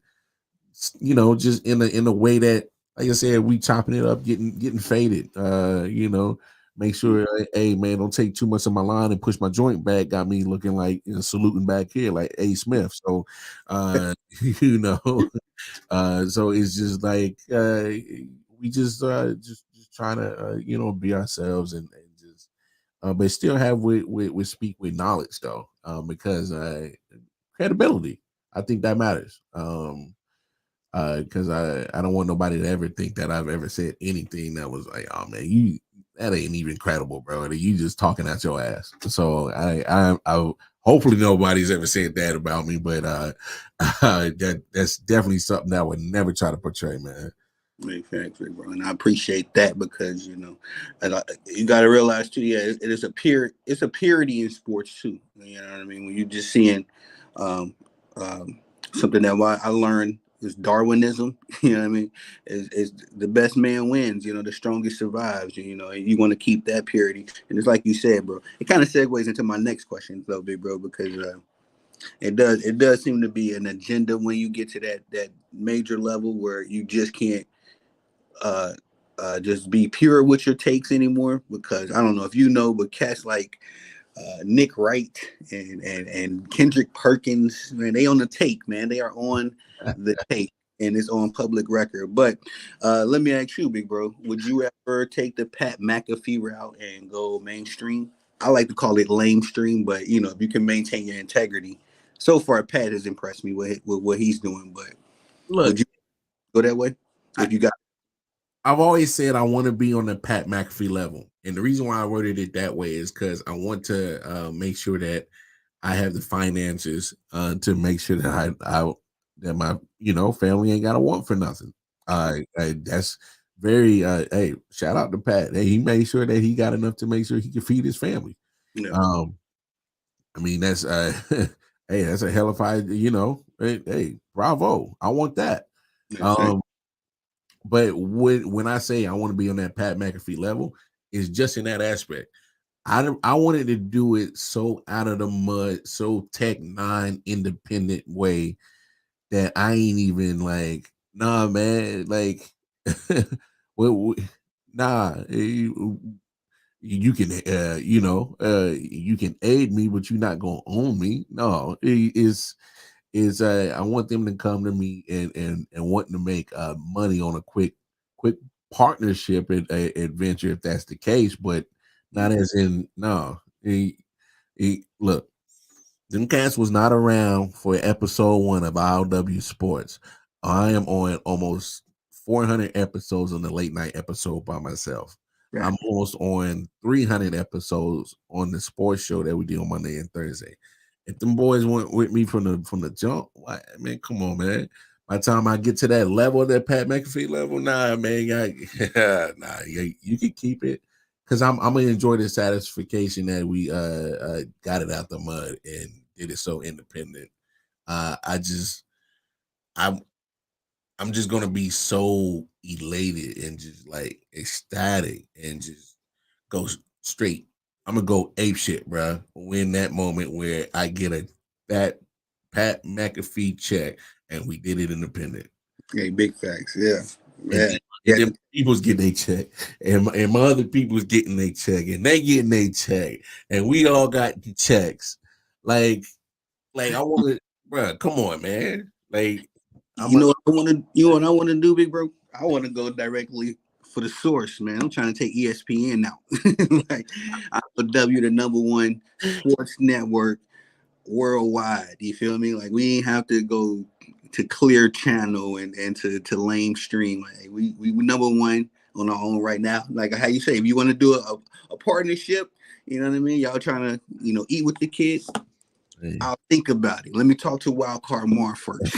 you know, just in a way that, like I said, we chopping it up, getting faded. You know, make sure, hey man, don't take too much of my line and push my joint back. Got me looking like saluting back here like A. Smith. So, you know, so it's just like we just trying to be ourselves and just but still have with speak with knowledge though, because credibility. I think that matters. Because I don't want nobody to ever think that I've ever said anything that was like, oh man, you that ain't even credible, bro. You just talking out your ass. So I hopefully nobody's ever said that about me, but that's definitely something that I would never try to portray, man. Exactly, bro, and I appreciate that because you got to realize too. Yeah, it is a pure. It's a purity in sports too. You know what I mean? When you just seeing um, um, something that I learned is Darwinism. You know what I mean? Is the best man wins. You know, the strongest survives. You know, and you want to keep that purity. And it's like you said, bro. It kind of segues into my next question, though, big bro, because it does seem to be an agenda when you get to that major level where you just can't uh just be pure with your takes anymore, because I don't know if you know, but cats like Nick Wright and Kendrick Perkins, man, they on the take, man. They are on the take, and it's on public record. But let me ask you, big bro, would you ever take the Pat McAfee route and go mainstream? I like to call it lamestream, but if you can maintain your integrity. So far, Pat has impressed me with what he's doing, but Look, would you go that way I, if you got? I've always said I want to be on the Pat McAfee level, and the reason why I worded it that way is because I want to make sure that I have the finances to make sure that that my family ain't got to want for nothing. That's very hey, shout out to Pat. Hey, he made sure that he got enough to make sure he could feed his family. Yeah. I mean that's hey, that's a hell of a hey, bravo. I want that. Exactly. Um, but when I say I want to be on that Pat McAfee level, is just in that aspect. I wanted to do it so out of the mud, so Tech Nine independent way that I ain't even like, nah, man, like, well, nah, you can, you can aid me, but you're not gonna own me. No, is I want them to come to me and wanting to make money on a quick partnership adventure if that's the case, but not as in no. Look, them cats was not around for episode 1 of ILW Sports. I am on almost 400 episodes on the late night episode by myself. Right. I'm almost on 300 episodes on the sports show that we do on Monday and Thursday. If them boys went with me from the jump, why, man, come on, man. By the time I get to that level, that Pat McAfee level, nah, man, nah, you can keep it because I'm gonna enjoy the satisfaction that we got it out the mud and did it so independent. I just I'm just gonna be so elated and just like ecstatic and just go straight. I'm gonna go ape shit, bro. When that moment where I get a that Pat McAfee check and we did it independent. Okay, big facts. Yeah. And Yeah. and Yeah. then people's getting their check, and my other people's getting their check, and they getting their check, and we all got the checks. Like I want to, bro. Come on, man. Like I'm You a know what I want to you know what I want to do, big bro? I want to go directly for the source, man. I'm trying to take ESPN now. Like IW, the number one sports network worldwide. You feel me? Like we ain't have to go to Clear Channel and to lame stream. Like we number one on our own right now. Like how you say, if you want to do a partnership, you know what I mean? Y'all trying to eat with the kids. I'll think about it. Let me talk to Wildcard Mar first.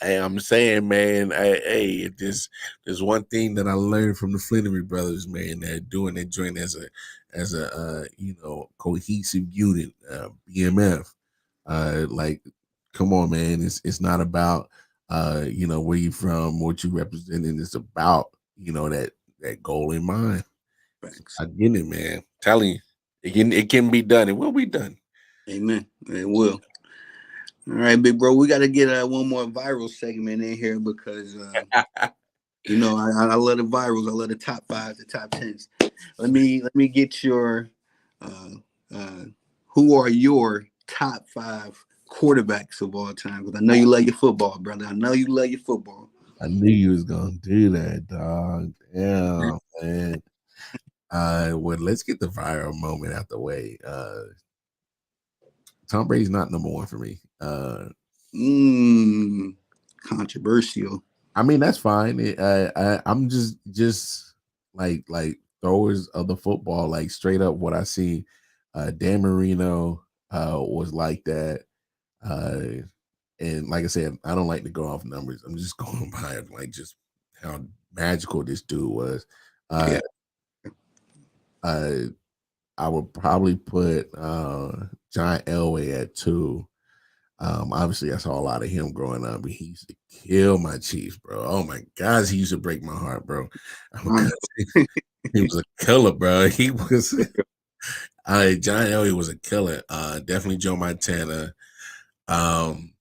Hey, I'm saying, man. Hey, there's one thing that I learned from the Flannery brothers, man. They're doing their joint as a cohesive unit, BMF. Like, come on, man. It's not about where you from, what you representing. It's about that goal in mind. Thanks. I get it, man. Telling you, it can be done. It will be done. Amen. It will. All right, big bro. We got to get one more viral segment in here because You know, I love the virals. I love the top fives, the top tens. Let me get your uh, uh, who are your top five quarterbacks of all time? Because I know you love your football, brother. I know you love your football. I knew you was gonna do that, dog. Yeah, man. Well, let's get the viral moment out the way. Tom Brady's not number one for me. Mm, controversial. I mean that's fine. I'm just like throwers of the football, like straight up what I see. Dan Marino was like that. Uh, and like I said, I don't like to go off numbers. I'm just going by like just how magical this dude was. Yeah. Uh, I would probably put John Elway at 2. Obviously, I saw a lot of him growing up. He used to kill my Chiefs, bro. Oh my gosh, he used to break my heart, bro. He was a killer, bro. He was. John Elway was a killer. Definitely Joe Montana. Um,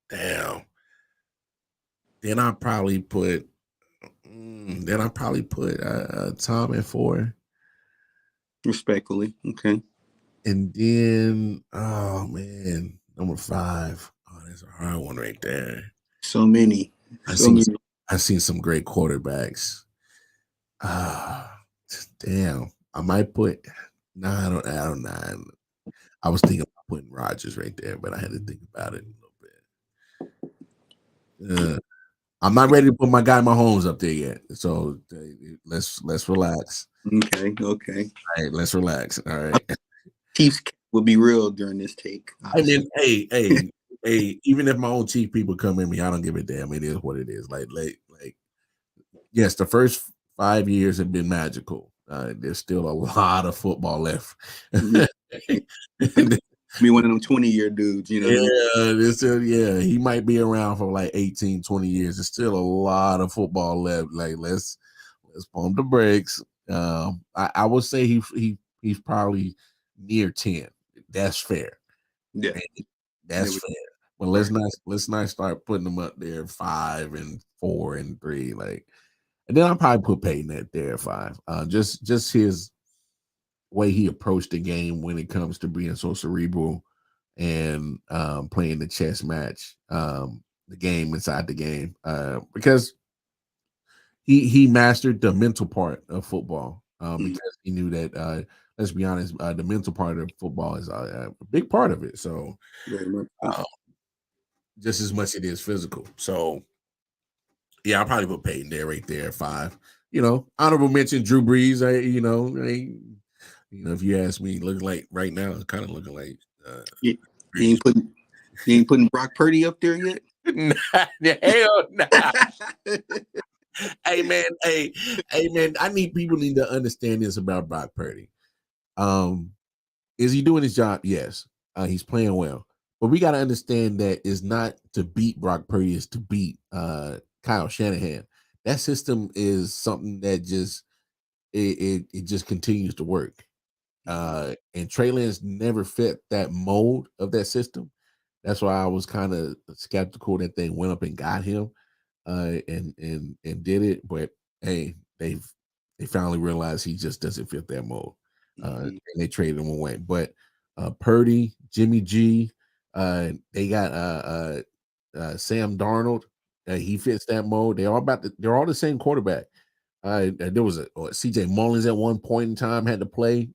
damn. Then I probably put. Tom at 4. Respectfully, okay. And then, oh man, number 5. Oh, that's a hard one right there. So many, I so seen many. I seen some great quarterbacks. Ah, damn. I might put. No, I don't know. I was thinking about putting Rogers right there, but I had to think about it a little bit. I'm not ready to put my guy Mahomes up there yet. So let's relax. Okay, okay. All right, let's relax. All right. Chiefs will be real during this take. I mean, hey, even if my own chief people come in me, I don't give a damn. It is what it is. Like, yes, the first 5 years have been magical. There's still a lot of football left. Be one of them 20-year dudes, you know. Yeah, he might be around for like 18, 20 years. There's still a lot of football left. Like, let's pump the brakes. I would say he's probably near 10. That's fair. Yeah, that's fair. But let's not start putting them up there 5 and 4 and 3. Like, and then I'll probably put Peyton at there at 5. Just his way he approached the game when it comes to being so cerebral and playing the chess match, the game inside the game, because he mastered the mental part of football, because he knew that, let's be honest, the mental part of football is a big part of it. So just as much it is physical. So yeah, I'll probably put Peyton there right there at 5. Honorable mention Drew Brees. If you ask me, looking like right now, kind of looking like you ain't putting Brock Purdy up there yet? Hell nah. Hey man, I need to understand this about Brock Purdy. Is he doing his job? Yes. He's playing well. But we got to understand that it's not to beat Brock Purdy, it's to beat Kyle Shanahan. That system is something that just it just continues to work. And Trey Lance never fit that mold of that system. That's why I was kind of skeptical that they went up and got him, and did it. But hey, they finally realized he just doesn't fit that mold, and they traded him away. But Purdy, Jimmy G, they got Sam Darnold. He fits that mold. They're all the same quarterback. There was a CJ Mullins at one point in time had to play,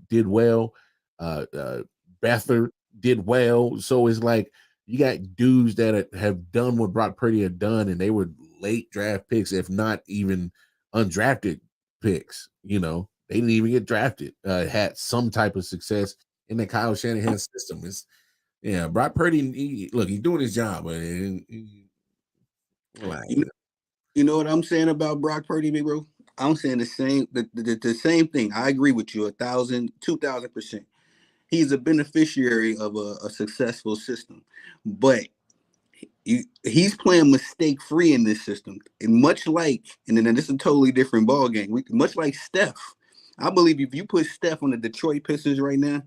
did well. Beathard did well. So it's like you got dudes that have done what Brock Purdy had done, and they were late draft picks, if not even undrafted picks. They didn't even get drafted. Had some type of success in the Kyle Shanahan system. Brock Purdy. He's doing his job, but you know what I'm saying about Brock Purdy, big bro? I'm saying the same thing. I agree with you 1,000, 2,000%. He's a beneficiary of a successful system, but he's playing mistake free in this system. And much like, and then this is a totally different ball game. Much like Steph, I believe if you put Steph on the Detroit Pistons right now,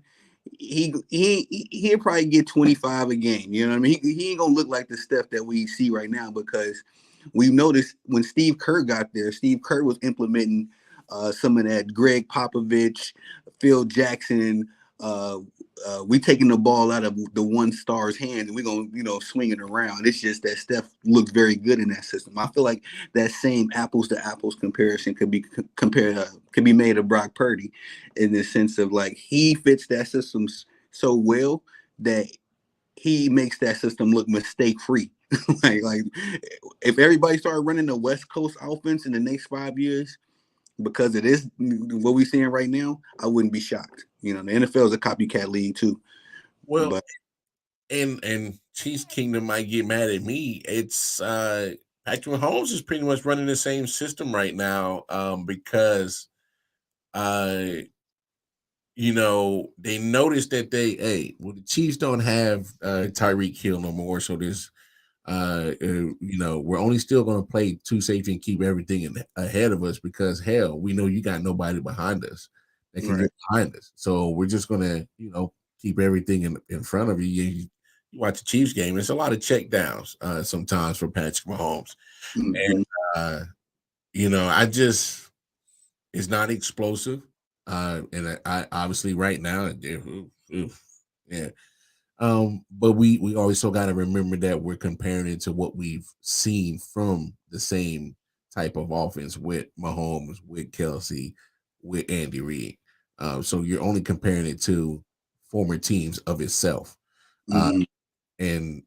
he'll probably get 25 a game. You know what I mean? He ain't gonna look like the Steph that we see right now because we noticed when Steve Kerr got there, Steve Kerr was implementing some of that Greg Popovich, Phil Jackson. We taking the ball out of the one star's hands and we're gonna, swing it around. It's just that Steph looks very good in that system. I feel like that same apples to apples comparison could be could be made of Brock Purdy, in the sense of like he fits that system so well that he makes that system look mistake free. like if everybody started running the West Coast offense in the next 5 years, because it is what we're seeing right now, I wouldn't be shocked. The NFL is a copycat league too. Well, but and Chiefs Kingdom might get mad at me. It's Patrick Mahomes is pretty much running the same system right now, because they noticed that the Chiefs don't have Tyreek Hill no more, so there's we're only still going to play two safety and keep everything ahead of us because hell, we know you got nobody behind us that can get behind us. So we're just going to, keep everything in front of you. You watch the Chiefs game, it's a lot of check downs sometimes for Patrick Mahomes. Mm-hmm. And, it's not explosive. And I obviously right now, yeah. But we also got to remember that we're comparing it to what we've seen from the same type of offense with Mahomes, with Kelsey, with Andy Reid. So you're only comparing it to former teams of itself. Mm-hmm. And,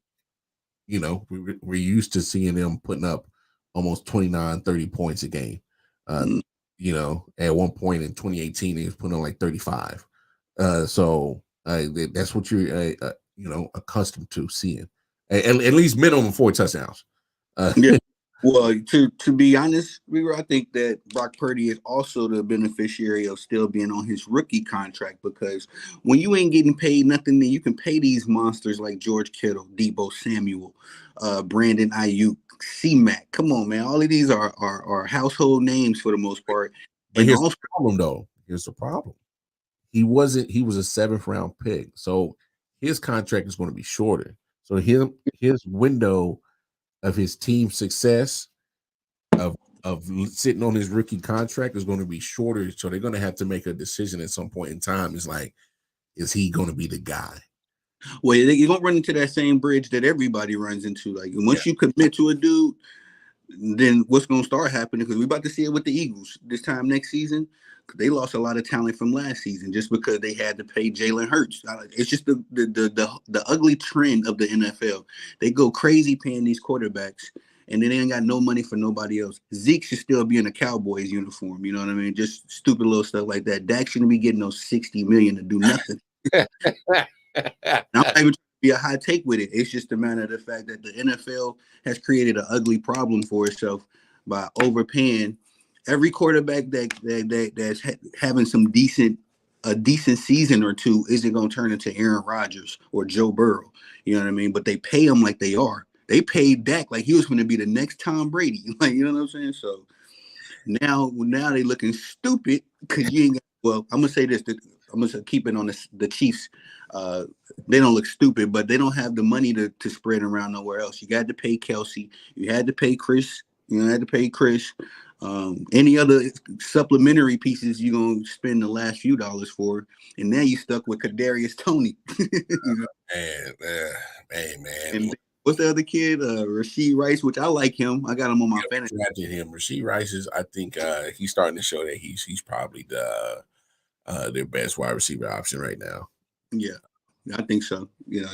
we're used to seeing them putting up almost 29, 30 points a game. At one point in 2018, they was putting on like 35. So that's what you're, accustomed to seeing. At least minimum 4 touchdowns. Yeah. Well, to be honest, I think that Brock Purdy is also the beneficiary of still being on his rookie contract, because when you ain't getting paid nothing, then you can pay these monsters like George Kittle, Deebo Samuel, Brandon Ayuk, C-Mac. Come on, man. All of these are household names for the most part. But here's the problem, though. Here's the problem. He was a 7th round pick, so his contract is going to be shorter. So his window of his team's success of sitting on his rookie contract is going to be shorter. So they're going to have to make a decision at some point in time. It's like, is he going to be the guy? Well, you're going to run into that same bridge that everybody runs into. Like once you commit to a dude, then what's going to start happening? Because we're about to see it with the Eagles this time next season. They lost a lot of talent from last season just because they had to pay Jalen Hurts. It's just the ugly trend of the NFL. They go crazy paying these quarterbacks, and then they ain't got no money for nobody else. Zeke should still be in a Cowboys uniform. You know what I mean? Just stupid little stuff like that. Dak shouldn't be getting those $60 million to do nothing. I'm not even trying to be a high take with it. It's just a matter of the fact that the NFL has created an ugly problem for itself by overpaying every quarterback that's having a decent season or two isn't going to turn into Aaron Rodgers or Joe Burrow. You know what I mean? But they pay them like they are. They paid Dak like he was going to be the next Tom Brady. Like, you know what I'm saying? So now they looking stupid because you ain't got, well, I'm going to say this. I'm going to keep it on the Chiefs. They don't look stupid, but they don't have the money to spread around nowhere else. You got to pay Kelsey. You had to pay Chris. Any other supplementary pieces you're going to spend the last few dollars for, and now you stuck with Kadarius Toney. Man. And what's the other kid? Rashee Rice, which I like him. I got him on my fantasy. Drafted him. Rashee Rice is, I think, he's starting to show that he's probably their best wide receiver option right now. Yeah, I think so.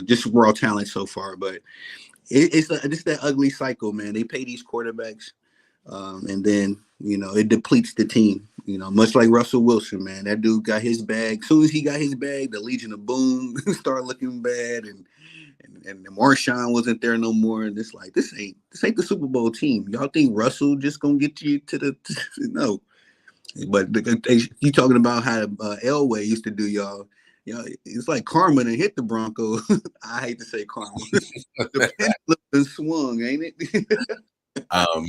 Just raw talent so far, but it's that ugly cycle, man. They pay these quarterbacks. And then, it depletes the team, much like Russell Wilson, man. That dude got his bag. As soon as he got his bag, the Legion of Boom started looking bad. And Marshawn wasn't there no more. And this ain't the Super Bowl team. Y'all think Russell just going to get you to the no. But you talking about how Elway used to do y'all. It's like karma to hit the Broncos. I hate to say karma. The pendulum swung, ain't it?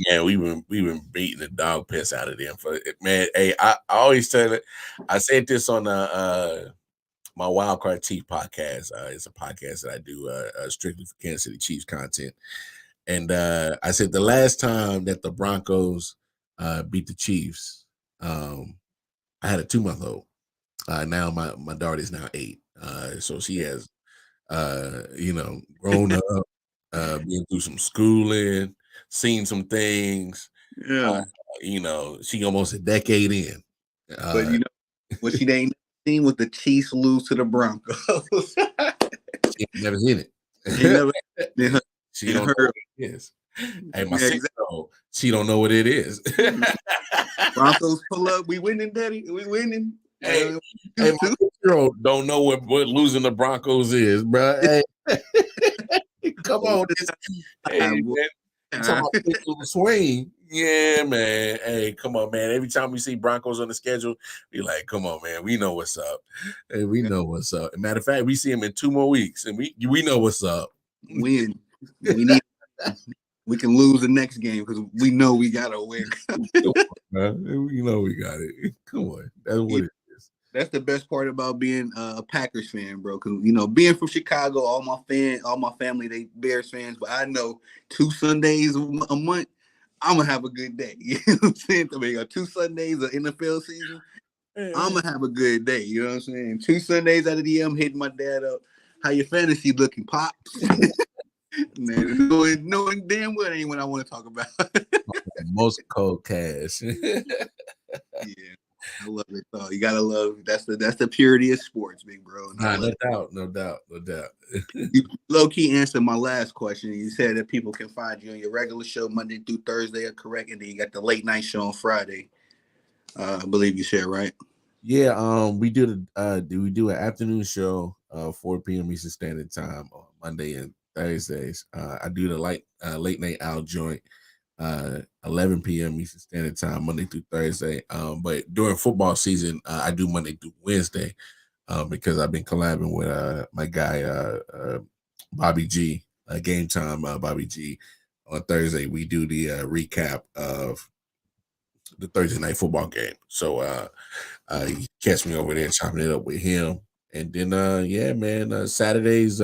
Man, we've been beating the dog piss out of them for it, man. Hey, I always tell it. I said this on my Wildcard Chief podcast. It's a podcast that I do strictly for Kansas City Chiefs content. And I said the last time that the Broncos beat the Chiefs, I had a 2-month-old. Now my daughter is now 8. So she has grown up, been through some schooling, seen some things. Yeah. She almost a decade in. But what she ain't seen was the Chiefs lose to the Broncos. She never seen it. She don't know what it is. Hey, my 6-year-old, she don't know what it is. Broncos pull up, we winning, Daddy. We winning. Hey, my 6-year-old don't know what losing the Broncos is, bro. Hey, come on, hey, man. You talking about the swing? Yeah, man. Hey, come on, man. Every time we see Broncos on the schedule, we like, come on, man. We know what's up. Hey, we know what's up. Matter of fact, we see them in 2 more weeks, and we know what's up. Win. We can lose the next game because we know we gotta win. We know we got it. Come on, that's what it is. That's the best part about being a Packers fan, bro. Because being from Chicago, all my family, they Bears fans. But I know 2 Sundays a month, I'm gonna have a good day. You know what I'm saying? I mean, 2 Sundays of NFL season, I'm gonna have a good day. You know what I'm saying? 2 Sundays out of the year, I'm hitting my dad up. How your fantasy looking, Pops? Man, knowing damn well ain't what I want to talk about. Most cold cash. Yeah, I love it. So you gotta love that's the purity of sports, big bro. No doubt. You low key answered my last question. You said that people can find you on your regular show Monday through Thursday, correct? And then you got the late night show on Friday. I believe you said, right? Yeah, we do an afternoon show 4 p.m. Eastern Standard Time on Monday and Thursdays. I do the late night out joint 11 p.m. Eastern Standard Time Monday through Thursday. But during football season, I do Monday through Wednesday because I've been collabing with my guy Bobby G, Game Time Bobby G. On Thursday, we do the recap of the Thursday night football game. So you catch me over there chopping it up with him. And then Saturdays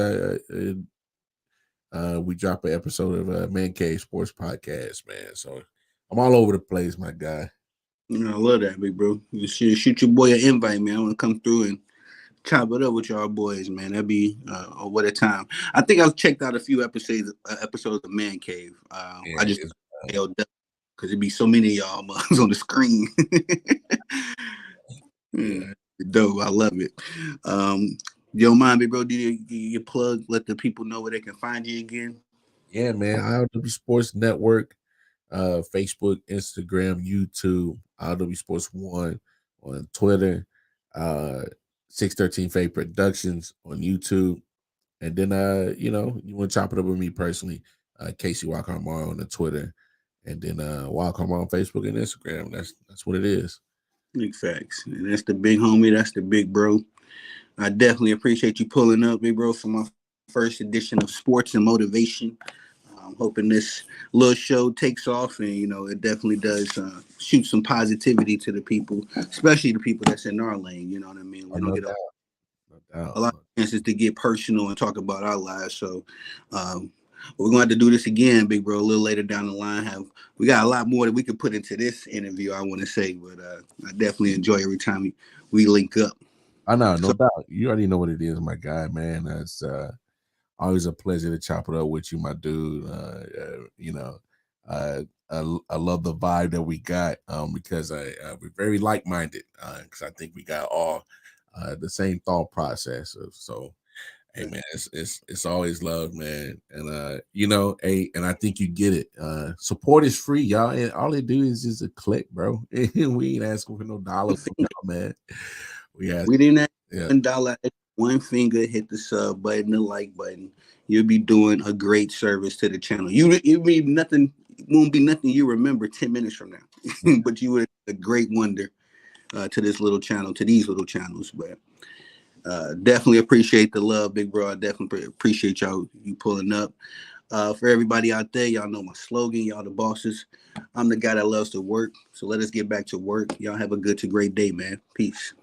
we drop an episode of Man Cave Sports Podcast, man. So I'm all over the place, my guy. I love that, big bro. You shoot your boy an invite, man. I want to come through and chop it up with y'all boys, man. That'd be what a time. I think I've checked out a few episodes of Man Cave. I just held up because it'd be so many of y'all on the screen. Yeah, dope. I love it. You don't mind, big bro? Do you plug? Let the people know where they can find you again. Yeah, man. ILW Sports Network, Facebook, Instagram, YouTube, ILW Sports 1 on Twitter, 613 Fade Productions on YouTube. And then you want to chop it up with me personally, Casey Walker-Amaro on the Twitter, and then Walker-Amaro on Facebook and Instagram. That's what it is. Big facts. And that's the big homie, that's the big bro. I definitely appreciate you pulling up, big bro, for my first edition of Sports and Motivation. I'm hoping this little show takes off and, it definitely does shoot some positivity to the people, especially the people that's in our lane. You know what I mean? We don't get a lot of chances to get personal and talk about our lives. So we're going to have to do this again, big bro, a little later down the line. We got a lot more that we could put into this interview, I want to say, but I definitely enjoy every time we link up. I know, no doubt. You already know what it is, my guy, man. It's always a pleasure to chop it up with you, my dude. I love the vibe that we got because we're very like-minded because I think we got all the same thought process. So, hey, man, it's always love, man. And, and I think you get it. Support is free, y'all. And all they do is just a click, bro. We ain't asking for no dollars from y'all, man. We didn't ask $1, one finger, hit the sub button, the like button. You'll be doing a great service to the channel. It won't be nothing you remember 10 minutes from now, but you would a great wonder to this little channel, to these little channels. But definitely appreciate the love, big bro. I definitely appreciate you pulling up. For everybody out there, y'all know my slogan, y'all the bosses. I'm the guy that loves to work. So let us get back to work. Y'all have a good to great day, man. Peace.